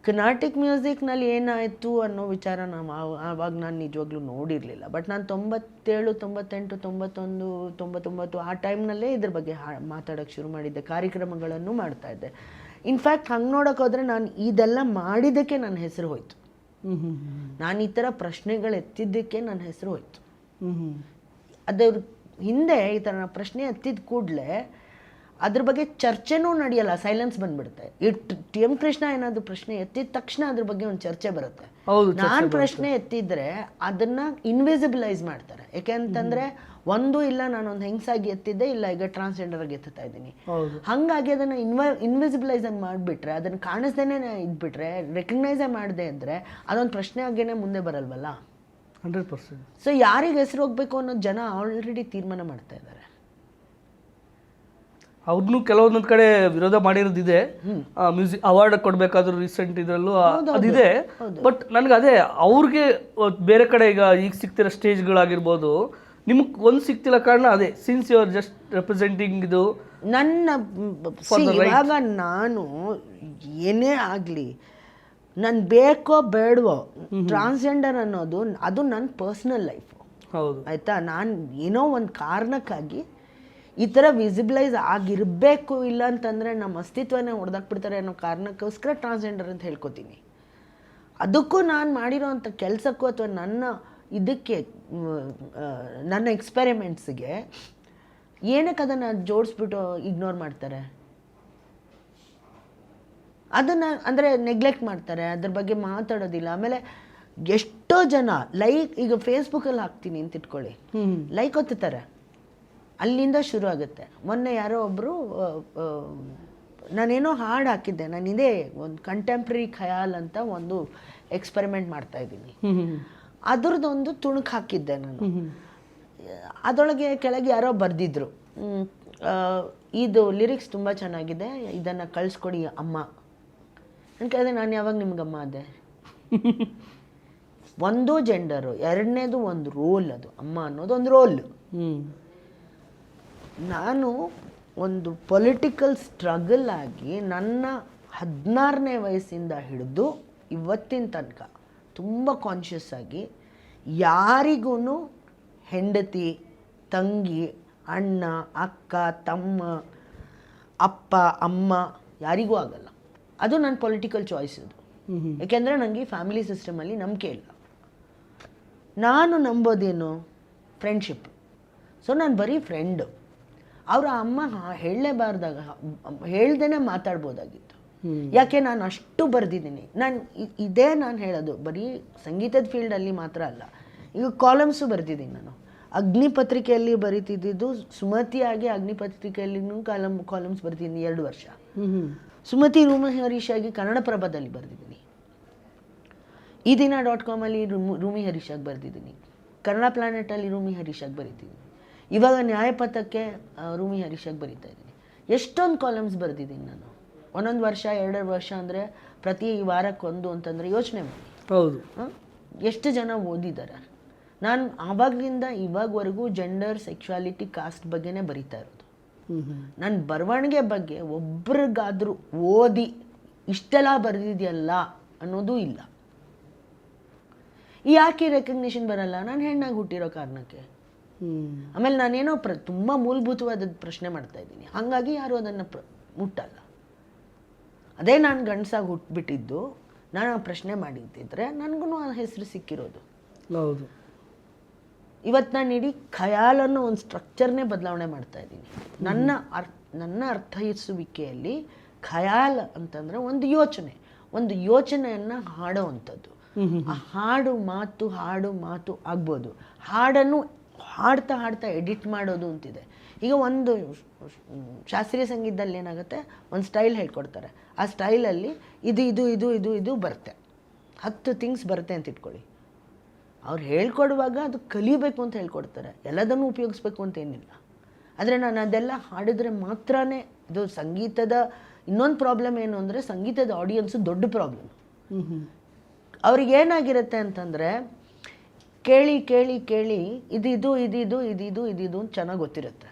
Speaker 1: ಕರ್ನಾಟಿಕ್ ಮ್ಯೂಸಿಕ್ನಲ್ಲಿ ಏನಾಯಿತು ಅನ್ನೋ ವಿಚಾರ ಆವಾಗ ನಾನು ನಿಜವಾಗ್ಲೂ ನೋಡಿರಲಿಲ್ಲ. ಬಟ್ ನಾನು 97, 98, 91, 99 ಆ ಟೈಮ್ನಲ್ಲೇ ಇದ್ರ ಬಗ್ಗೆ ಮಾತಾಡೋಕ್ಕೆ ಶುರು ಮಾಡಿದ್ದೆ. ಕಾರ್ಯಕ್ರಮಗಳನ್ನು ಮಾಡ್ತಾಯಿದ್ದೆ. ಇನ್ಫ್ಯಾಕ್ಟ್ ಹಂಗೆ ನೋಡೋಕೆ ಹೋದರೆ ನಾನು ಇದೆಲ್ಲ ಮಾಡಿದ್ದಕ್ಕೆ ನನ್ನ ಹೆಸರು ಹೋಯ್ತು. ನಾನು ಈ ಥರ ಪ್ರಶ್ನೆಗಳು ಎತ್ತಿದ್ದಕ್ಕೆ ನನ್ನ ಹೆಸರು ಹೋಯ್ತು. ಅದ್ರ ಹಿಂದೆ ಈ ಥರ ಪ್ರಶ್ನೆ ಎತ್ತಿದ ಕೂಡಲೇ ಅದ್ರ ಬಗ್ಗೆ ಚರ್ಚೆನೂ ನಡೆಯಲ್ಲ, ಸೈಲೆನ್ಸ್ ಬಂದ್ಬಿಡುತ್ತೆ. ಟಿ ಎಂ ಕೃಷ್ಣ ಏನಾದ್ರು ಪ್ರಶ್ನೆ ಎತ್ತಿದ ತಕ್ಷಣ ಅದ್ರ ಬಗ್ಗೆ ಒಂದು ಚರ್ಚೆ ಬರುತ್ತೆ. ನಾನು ಪ್ರಶ್ನೆ ಎತ್ತಿದ್ರೆ ಅದನ್ನ ಇನ್ವಿಸಿಬಲೈಸ್ ಮಾಡ್ತಾರೆ. ಯಾಕೆಂತಂದ್ರೆ ಒಂದು ಇಲ್ಲ ನಾನೊಂದು ಹೆಂಗಸಾಗಿ ಎತ್ತಿದ್ದೆ, ಇಲ್ಲ ಈಗ ಟ್ರಾನ್ಸ್ಜೆಂಡರ್ ಆಗಿ ಎತ್ತುತ್ತಾ ಇದ್ದೀನಿ. ಹಂಗಾಗಿ ಅದನ್ನ ಇನ್ವಿಸಿಬಲೈಸ್ ಮಾಡಿಬಿಟ್ರೆ, ಅದನ್ನ ಕಾಣಿಸ್ದೇನೆ ಇದ್ಬಿಟ್ರೆ, ರೆಕಗ್ನೈಸೇ ಮಾಡದೆ ಇದ್ರೆ ಅದೊಂದು ಪ್ರಶ್ನೆ ಆಗೇನೆ ಮುಂದೆ ಬರಲ್ವಲ್ಲ.
Speaker 2: 100%.
Speaker 1: ಸೊ ಯಾರಿಗೆ ಹೆಸರು ಹೋಗ್ಬೇಕು ಅನ್ನೋದು ಜನ ಆಲ್ರೆಡಿ ತೀರ್ಮಾನ ಮಾಡ್ತಾ ಇದ್ದಾರೆ.
Speaker 2: ಅವ್ರನ್ನೂ ಕೆಲವೊಂದೊಂದು ಕಡೆ ವಿರೋಧ ಮಾಡಿರೋದಿದೆ. ಮ್ಯೂಸಿಕ್ ಅವಾರ್ಡ್ ಕೊಡಬೇಕಾದ್ರೂ ರೀಸೆಂಟ್ ಇದರಲ್ಲೂ ಅದಿದೆ. ಬಟ್ ನನಗೆ ಅದೇ ಅವ್ರಿಗೆ ಬೇರೆ ಕಡೆ ಈಗ ಸಿಗ್ತಿರೋ ಸ್ಟೇಜ್ಗಳಾಗಿರ್ಬೋದು, ನಿಮಗೆ ಒಂದು ಸಿಗ್ತಿಲ್ಲ. ಕಾರಣ ಅದೇ, since you are just representing ಇದು
Speaker 1: ನನ್ನ ಇವಾಗ ನಾನು ಏನೇ ಆಗಲಿ, ನಾನು ಬೇಕೋ ಬೇಡವೋ, ಟ್ರಾನ್ಸ್ಜೆಂಡರ್ ಅನ್ನೋದು ಅದು ನನ್ನ ಪರ್ಸ್ನಲ್ ಲೈಫು.
Speaker 2: ಹೌದು,
Speaker 1: ಆಯಿತಾ. ನಾನು ಏನೋ ಒಂದು ಕಾರಣಕ್ಕಾಗಿ ಈ ಥರ ವಿಸಿಬಲೈಸ್ ಆಗಿರಬೇಕು, ಇಲ್ಲ ಅಂತಂದರೆ ನಮ್ಮ ಅಸ್ತಿತ್ವನೇ ಹೊಡೆದಾಕ್ಬಿಡ್ತಾರೆ ಅನ್ನೋ ಕಾರಣಕ್ಕೋಸ್ಕರ ಟ್ರಾನ್ಸ್ಜೆಂಡರ್ ಅಂತ ಹೇಳ್ಕೊತೀನಿ. ಅದಕ್ಕೂ ನಾನು ಮಾಡಿರೋ ಅಂಥ ಕೆಲಸಕ್ಕೂ ಅಥವಾ ನನ್ನ ಇದಕ್ಕೆ ನನ್ನ ಎಕ್ಸ್ಪೆರಿಮೆಂಟ್ಸಿಗೆ ಏನಕ್ಕೆ ಅದನ್ನು ಜೋಡಿಸ್ಬಿಟ್ಟು ಇಗ್ನೋರ್ ಮಾಡ್ತಾರೆ, ಅದನ್ನು ಅಂದರೆ ನೆಗ್ಲೆಕ್ಟ್ ಮಾಡ್ತಾರೆ, ಅದ್ರ ಬಗ್ಗೆ ಮಾತಾಡೋದಿಲ್ಲ. ಆಮೇಲೆ ಎಷ್ಟೋ ಜನ ಈಗ ಫೇಸ್ಬುಕ್ಕಲ್ಲಿ ಹಾಕ್ತೀನಿ ಅಂತ ಇಟ್ಕೊಳ್ಳಿ, ಲೈಕ್ ಒತ್ತುತ್ತಾರೆ, ಅಲ್ಲಿಂದ ಶುರು ಆಗುತ್ತೆ. ಮೊನ್ನೆ ಯಾರೋ ಒಬ್ಬರು ನಾನೇನೋ ಹಾಡು ಹಾಕಿದ್ದೆ, ನಾನಿದೆ ಒಂದು ಕಂಟೆಂಪ್ರರಿ ಖಯಾಲ್ ಅಂತ ಒಂದು ಎಕ್ಸ್ಪೆರಿಮೆಂಟ್ ಮಾಡ್ತಾಯಿದ್ದೀನಿ, ಅದ್ರದ್ದೊಂದು ತುಣುಕು ಹಾಕಿದ್ದೆ ನಾನು. ಅದರೊಳಗೆ ಕೆಳಗೆ ಯಾರೋ ಬರೆದಿದ್ರು, ಇದು ಲಿರಿಕ್ಸ್ ತುಂಬ ಚೆನ್ನಾಗಿದೆ, ಇದನ್ನು ಕಳಿಸ್ಕೊಡಿ ಅಮ್ಮ ಅಂತ ಕೇಳಿದೆ. ನಾನು ಯಾವಾಗ ನಿಮ್ಗಮ್ಮ ಅದೇ? ಒಂದು ಜೆಂಡರು, ಎರಡನೇದು ಒಂದು ರೋಲ್, ಅದು ಅಮ್ಮ ಅನ್ನೋದು ಒಂದು ರೋಲ್. ನಾನು ಒಂದು ಪೊಲಿಟಿಕಲ್ ಸ್ಟ್ರಗಲ್ ಆಗಿ ನನ್ನ 16ನೇ ವಯಸ್ಸಿಂದ ಹಿಡಿದು ಇವತ್ತಿನ ತನಕ ತುಂಬ ಕಾನ್ಷಿಯಸ್ ಆಗಿ ಯಾರಿಗೂ ಹೆಂಡತಿ, ತಂಗಿ, ಅಣ್ಣ, ಅಕ್ಕ, ತಮ್ಮ, ಅಪ್ಪ, ಅಮ್ಮ ಯಾರಿಗೂ ಆಗಲ್ಲ. ಅದು ನನ್ನ ಪೊಲಿಟಿಕಲ್ ಚಾಯ್ಸ್. ಅದು ಯಾಕೆಂದರೆ ನನಗೆ ಫ್ಯಾಮಿಲಿ ಸಿಸ್ಟಮಲ್ಲಿ ನಂಬಿಕೆ ಇಲ್ಲ. ನಾನು ನಂಬೋದೇನು, ಫ್ರೆಂಡ್ಶಿಪ್. ಸೊ ನಾನು ಬರೀ ಫ್ರೆಂಡು. ಅವರ ಅಮ್ಮ ಹೇಳಲೇಬಾರ್ದಾಗ ಹೇಳ್ದೇನೆ ಮಾತಾಡ್ಬೋದಾಗಿತ್ತು. ಯಾಕೆ ನಾನು ಅಷ್ಟು ಬರೆದಿದ್ದೀನಿ. ನಾನು ಹೇಳೋದು ಬರೀ ಸಂಗೀತದ ಫೀಲ್ಡಲ್ಲಿ ಮಾತ್ರ ಅಲ್ಲ, ಈಗ ಕಾಲಮ್ಸು ಬರೆದಿದ್ದೀನಿ ನಾನು. ಅಗ್ನಿ ಪತ್ರಿಕೆಯಲ್ಲಿ ಬರೀತಿದ್ದು, ಸುಮತಿಯಾಗಿ ಅಗ್ನಿ ಪತ್ರಿಕೆಯಲ್ಲಿನೂ ಕಾಲಮ್ಸ್ ಬರ್ತಿದ್ದೀನಿ 2 ವರ್ಷ. ಸುಮತಿ ರೂಮಿ ಹರೀಶ್ ಆಗಿ ಕನ್ನಡಪ್ರಭದಲ್ಲಿ ಬರೆದಿದ್ದೀನಿ. ಈ ದಿನ .com ರೂಮಿ ಹರೀಶ್ ಆಗಿ ಬರೆದಿದ್ದೀನಿ. ಕನ್ನಡ ಪ್ಲಾನೆಟಲ್ಲಿ ರೂಮಿ ಹರೀಶ್ ಆಗಿ ಬರೀತಿದ್ದೀನಿ. ಇವಾಗ ನ್ಯಾಯಪಥಕ್ಕೆ ರೂಮಿ ಹರೀಶ್ ಆಗಿ ಬರೀತಾ ಇದ್ದೀನಿ. ಎಷ್ಟೊಂದು ಕಾಲಮ್ಸ್ ಬರೆದಿದ್ದೀನಿ ನಾನು. 1 ವರ್ಷ 2 ವರ್ಷ ಅಂದರೆ ಪ್ರತಿ ವಾರಕ್ಕೊಂದು ಅಂತಂದರೆ ಯೋಚನೆ ಮಾಡಿ.
Speaker 2: ಹೌದು,
Speaker 1: ಎಷ್ಟು ಜನ ಓದಿದ್ದಾರೆ. ನಾನು ಆವಾಗಲಿಂದ ಇವಾಗವರೆಗೂ ಜೆಂಡರ್, ಸೆಕ್ಶುಯಾಲಿಟಿ, ಕಾಸ್ಟ್ ಬಗ್ಗೆನೇ ಬರೀತಾ ಇರೋದು. ನನ್ನ ಬರವಣಿಗೆ ಬಗ್ಗೆ ಒಬ್ರಿಗಾದರೂ ಓದಿ ಇಷ್ಟೆಲ್ಲ ಬರೆದಿದೆಯಲ್ಲ ಅನ್ನೋದು ಇಲ್ಲ. ಯಾಕೆ ರೆಕಗ್ನಿಷನ್ ಬರಲ್ಲ? ನಾನು ಹೆಣ್ಣಾಗಿ ಹುಟ್ಟಿರೋ ಕಾರಣಕ್ಕೆ. ಆಮೇಲೆ ನಾನೇನೋ ತುಂಬ ಮೂಲಭೂತವಾದ ಪ್ರಶ್ನೆ ಮಾಡ್ತಾ ಇದ್ದೀನಿ, ಹಾಗಾಗಿ ಯಾರು ಅದನ್ನು ಮುಟ್ಟಲ್ಲ. ಅದೇ ನಾನು ಗಂಡಸಾಗಿ ಹುಟ್ಟುಬಿಟ್ಟಿದ್ದು, ನಾನು ಆ ಪ್ರಶ್ನೆ ಮಾಡಿದ್ದಿದ್ರೆ ನನಗೂ ಆ ಹೆಸರು ಸಿಕ್ಕಿರೋದು.
Speaker 2: ಹೌದು.
Speaker 1: ಇವತ್ತು ನಾನು ಇಡೀ ಖಯಾಲ್ ಅನ್ನೋ ಒಂದು ಸ್ಟ್ರಕ್ಚರ್ನೇ ಬದಲಾವಣೆ ಮಾಡ್ತಾ ಇದ್ದೀನಿ. ನನ್ನ ಅರ್ಥೈಸುವಿಕೆಯಲ್ಲಿ ಖಯಾಲ್ ಅಂತಂದರೆ ಒಂದು ಯೋಚನೆಯನ್ನು ಹಾಡೋವಂಥದ್ದು. ಆ ಹಾಡು ಮಾತು ಆಗ್ಬೋದು. ಹಾಡನ್ನು ಹಾಡ್ತಾ ಎಡಿಟ್ ಮಾಡೋದು ಅಂತಿದೆ. ಈಗ ಒಂದು ಶಾಸ್ತ್ರೀಯ ಸಂಗೀತದಲ್ಲಿ ಏನಾಗುತ್ತೆ, ಒಂದು ಸ್ಟೈಲ್ ಹೇಳ್ಕೊಡ್ತಾರೆ. ಆ ಸ್ಟೈಲಲ್ಲಿ ಇದು ಬರುತ್ತೆ, 10 ಥಿಂಗ್ಸ್ ಬರುತ್ತೆ ಅಂತ ಇಟ್ಕೊಳ್ಳಿ. ಅವ್ರು ಹೇಳ್ಕೊಡುವಾಗ ಅದು ಕಲಿಬೇಕು ಅಂತ ಹೇಳ್ಕೊಡ್ತಾರೆ, ಎಲ್ಲದನ್ನು ಉಪಯೋಗಿಸ್ಬೇಕು ಅಂತ ಏನಿಲ್ಲ. ಆದರೆ ನಾನು ಅದೆಲ್ಲ ಹಾಡಿದ್ರೆ ಮಾತ್ರನೇ ಇದು ಸಂಗೀತದ ಇನ್ನೊಂದು ಪ್ರಾಬ್ಲಮ್ ಏನು ಅಂದರೆ ಸಂಗೀತದ ಆಡಿಯನ್ಸು ದೊಡ್ಡ ಪ್ರಾಬ್ಲಮ್. ಅವ್ರಿಗೆ ಏನಾಗಿರುತ್ತೆ ಅಂತಂದರೆ ಕೇಳಿ ಕೇಳಿ ಕೇಳಿ ಇದಿದು ಅಂತ ಚೆನ್ನಾಗಿ ಗೊತ್ತಿರುತ್ತೆ.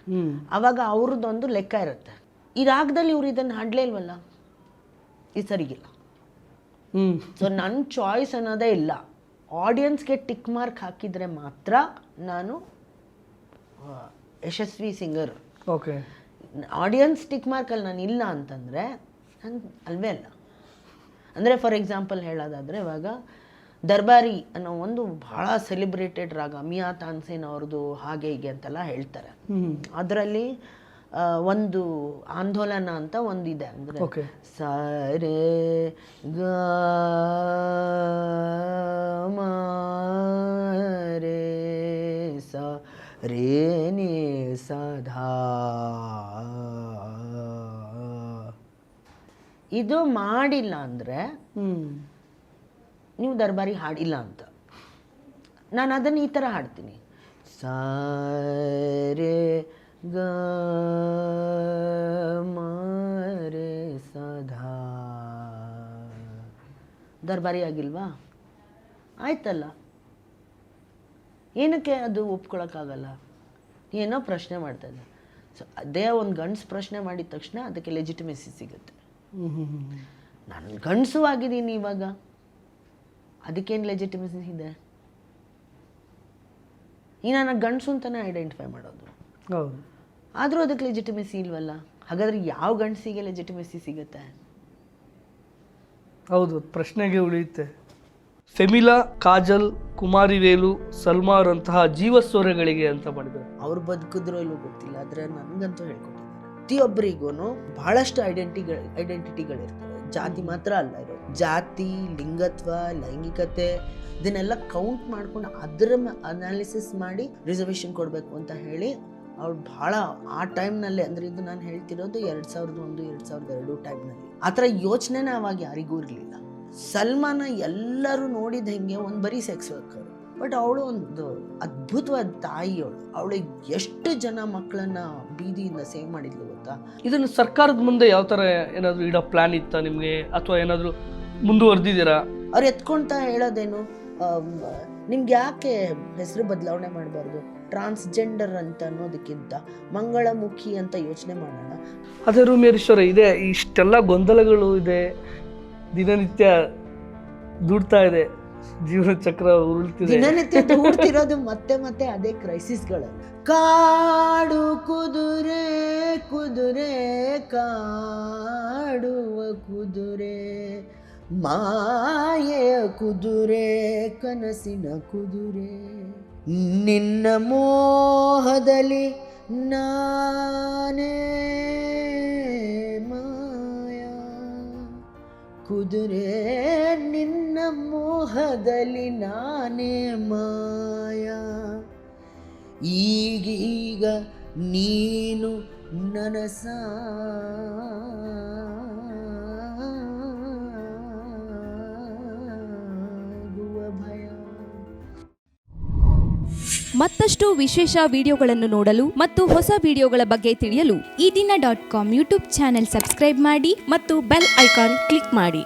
Speaker 1: ಆವಾಗ ಅವ್ರದ್ದೊಂದು ಲೆಕ್ಕ ಇರುತ್ತೆ, ಈ ರಾಗದಲ್ಲಿ ಇವ್ರು ಇದನ್ನು ಹಾಡಲೇ ಇಲ್ವಲ್ಲ, ಇದು ಸರಿಗಿಲ್ಲ. ಸೊ ನನ್ನ ಚಾಯ್ಸ್ ಅನ್ನೋದೇ ಇಲ್ಲ. ಆಡಿಯನ್ಸ್ಗೆ ಟಿಕ್ ಮಾರ್ಕ್ ಹಾಕಿದರೆ ಮಾತ್ರ ನಾನು ಯಶಸ್ವಿ ಸಿಂಗರ್.
Speaker 2: ಓಕೆ,
Speaker 1: ಆಡಿಯನ್ಸ್ ಟಿಕ್ ಮಾರ್ಕಲ್ಲಿ ನಾನು ಇಲ್ಲ ಅಂತಂದರೆ ನಾನು ಅಲ್ವೇ ಅಲ್ಲ. ಅಂದರೆ ಫಾರ್ ಎಕ್ಸಾಂಪಲ್ ಹೇಳೋದಾದರೆ ಇವಾಗ ದರ್ಬಾರಿ ಅನ್ನೋ ಒಂದು ಭಾಳ ಸೆಲೆಬ್ರೇಟೆಡ್ ರಾಗ, ಮಿಯಾ ತಾನ್ಸೇನ್ ಅವ್ರದ್ದು ಹಾಗೆ ಹೀಗೆ ಅಂತೆಲ್ಲ ಹೇಳ್ತಾರೆ. ಅದರಲ್ಲಿ ಒಂದು ಆಂದೋಲನ ಅಂತ ಒಂದಿದೆ, ಅಂದರೆ ಸರೆ ಗ ಮ ರೇ ಸ ರೇ ನೇ ಸ ಧಾ. ಇದು ಮಾಡಿಲ್ಲ ಅಂದರೆ ನೀವು ದರ್ಬಾರಿ ಹಾಡಿಲ್ಲ ಅಂತ. ನಾನು ಅದನ್ನು ಈ ಥರ ಹಾಡ್ತೀನಿ, ಸಾರೆ ಗ ಮ ರೇ ಸಧಾ. ದರ್ಬಾರಿ ಆಗಿಲ್ವಾ? ಆಯ್ತಲ್ಲ, ಏನಕ್ಕೆ ಅದು ಒಪ್ಕೊಳಕ್ಕಾಗಲ್ಲ? ಏನೋ ಪ್ರಶ್ನೆ ಮಾಡ್ತಾಯಿದ್ದೆ. ಸೊ ಅದೇ ಒಂದು ಗಂಡ್ಸು ಪ್ರಶ್ನೆ ಮಾಡಿದ ತಕ್ಷಣ ಅದಕ್ಕೆ ಲೆಜಿಟಿಮೇಸಿ ಸಿಗುತ್ತೆ. ನಾನು ಗಂಡಸು ಆಗಿದ್ದೀನಿ ಇವಾಗ, ಅದಕ್ಕೇನು ಲೆಜಿಟಿಮೇಸಿ ಇದೆ? ಈ ನಾನು ಗಂಡಸು ಅಂತಲೇ ಐಡೆಂಟಿಫೈ ಮಾಡೋದು. ಆದರೂ ಅದಕ್ಕೆ ಲೆಜಿಟಿಮೇಸಿ ಇಲ್ವಲ್ಲ. ಹಾಗಾದ್ರೆ ಯಾವ ಗಂಡಸಿಗೆ ಲೆಜಿಟಿಮೇಸಿ ಸಿಗುತ್ತೆ?
Speaker 2: ಹೌದು, ಪ್ರಶ್ನೆಗೆ ಉಳಿಯುತ್ತೆ. ಫೆಮಿಲಾ, ಕಾಜಲ್, ಕುಮಾರಿ ವೇಲು, ಸಲ್ಮಾರ್ ಅಂತಹ ಜೀವಸ್ವರಗಳಿಗೆ ಅಂತ ಮಾಡಿದ್ದಾರೆ.
Speaker 1: ಅವ್ರು ಬದುಕಿದ್ರೋ ಇಲ್ಲೂ ಗೊತ್ತಿಲ್ಲ, ಆದರೆ ನನಗಂತೂ ಹೇಳ್ಕೊಟ್ಟಿದ್ದಾರೆ. ಪ್ರತಿಯೊಬ್ಬರಿಗೂ ಬಹಳಷ್ಟು ಐಡೆಂಟಿಟಿಗಳಿರ್ತವೆ. ಜಾತಿ ಮಾತ್ರ ಅಲ್ಲ ಇರೋದು, ಜಾತಿ, ಲಿಂಗತ್ವ, ಲೈಂಗಿಕತೆ ಇದನ್ನೆಲ್ಲ ಕೌಂಟ್ ಮಾಡ್ಕೊಂಡು ಅದರ ಅನಾಲಿಸಿಸ್ ಮಾಡಿ ರಿಸರ್ವೇಷನ್ ಕೊಡಬೇಕು ಅಂತ ಹೇಳಿ ಅವ್ರು ಭಾಳ ಆ ಟೈಮ್ನಲ್ಲೇ, ಅಂದರೆ ಇದು ನಾನು ಹೇಳ್ತಿರೋದು 2001, 2002 ಟೈಮ್ನಲ್ಲಿ. ಆ ಥರ ಯೋಚನೆನೇ ಅವಾಗ ಯಾರಿಗೂ ಇರಲಿಲ್ಲ. ಸಲ್ಮಾನ ಎಲ್ಲರೂ ನೋಡಿದ ಹೆಂಗೆ ಒಂದು ಬರೀ ಸೆಕ್ಸ್ ವರ್ಕರ್, ಬಟ್ ಅವಳು ಒಂದು ಅದ್ಭುತವಾದ ತಾಯಿಯವಳು. ಅವಳಿಗೆ ಎಷ್ಟು ಜನ ಮಕ್ಕಳನ್ನ ಬೀದಿಯಿಂದ ಸೇವ್ ಮಾಡಿದ್ಲು ಗೊತ್ತಾ?
Speaker 2: ಇದನ್ನು ಸರ್ಕಾರದ ಮುಂದೆ ಯಾವ ಥರ ಏನಾದರೂ ಇಡೋ ಪ್ಲಾನ್ ಇತ್ತಾ ನಿಮಗೆ, ಅಥವಾ ಏನಾದರೂ ಮುಂದುವರೆದಿದ್ದೀರಾ?
Speaker 1: ಅವ್ರು ಎತ್ಕೊಳ್ತಾ ಹೇಳೋದೇನು, ನಿಮ್ಗೆ ಯಾಕೆ ಹೆಸರು ಬದಲಾವಣೆ ಮಾಡಬಾರ್ದು, ಟ್ರಾನ್ಸ್ಜೆಂಡರ್ ಅಂತ ಅನ್ನೋದಕ್ಕಿಂತ ಮಂಗಳಮುಖಿ ಅಂತ ಯೋಚನೆ ಮಾಡೋಣ.
Speaker 2: ಅದೇ ರೂಮೇಶ್ವರ ಇದೆ, ಇಷ್ಟೆಲ್ಲ ಗೊಂದಲಗಳು ಇದೆ, ದಿನನಿತ್ಯ ದುಡ್ತಾ ಇದೆ, ಜೀವನ ಚಕ್ರ ಉರುಳ್ತಿದೆ.
Speaker 1: ದಿನನಿತ್ಯ ದೂಡ್ತಿರೋದು ಮತ್ತೆ ಮತ್ತೆ ಅದೇ ಕ್ರೈಸಿಸ್ಗಳು. ಕಾಡು ಕುದುರೆ ಕುದುರೆ ಕಾಡುವ ಕುದುರೆ, ಮಾಯೆಯ ಕುದುರೆ ಕನಸಿನ ಕುದುರೆ, ನಿನ್ನ ಮೋಹದಲ್ಲಿ ನಾನೇ ಮಾಯಾ ಕುದುರೆ, ನಿನ್ನ ಮೋಹದಲ್ಲಿ ನಾನೇ ಮಾಯಾ, ಈಗೀಗ ನೀನು ನನಸ
Speaker 5: ಮತ್ತಷ್ಟು ವಿಶೇಷ ವಿಡಿಯೋಗಳನ್ನು ನೋಡಲು ಮತ್ತು ಹೊಸ ವಿಡಿಯೋಗಳ ಬಗ್ಗೆ ತಿಳಿಯಲು
Speaker 6: EDina.com ಯೂಟ್ಯೂಬ್ ಚಾನೆಲ್ ಸಬ್ಸ್ಕ್ರೈಬ್ ಮಾಡಿ
Speaker 5: ಮತ್ತು ಬೆಲ್ ಐಕಾನ್ ಕ್ಲಿಕ್ ಮಾಡಿ.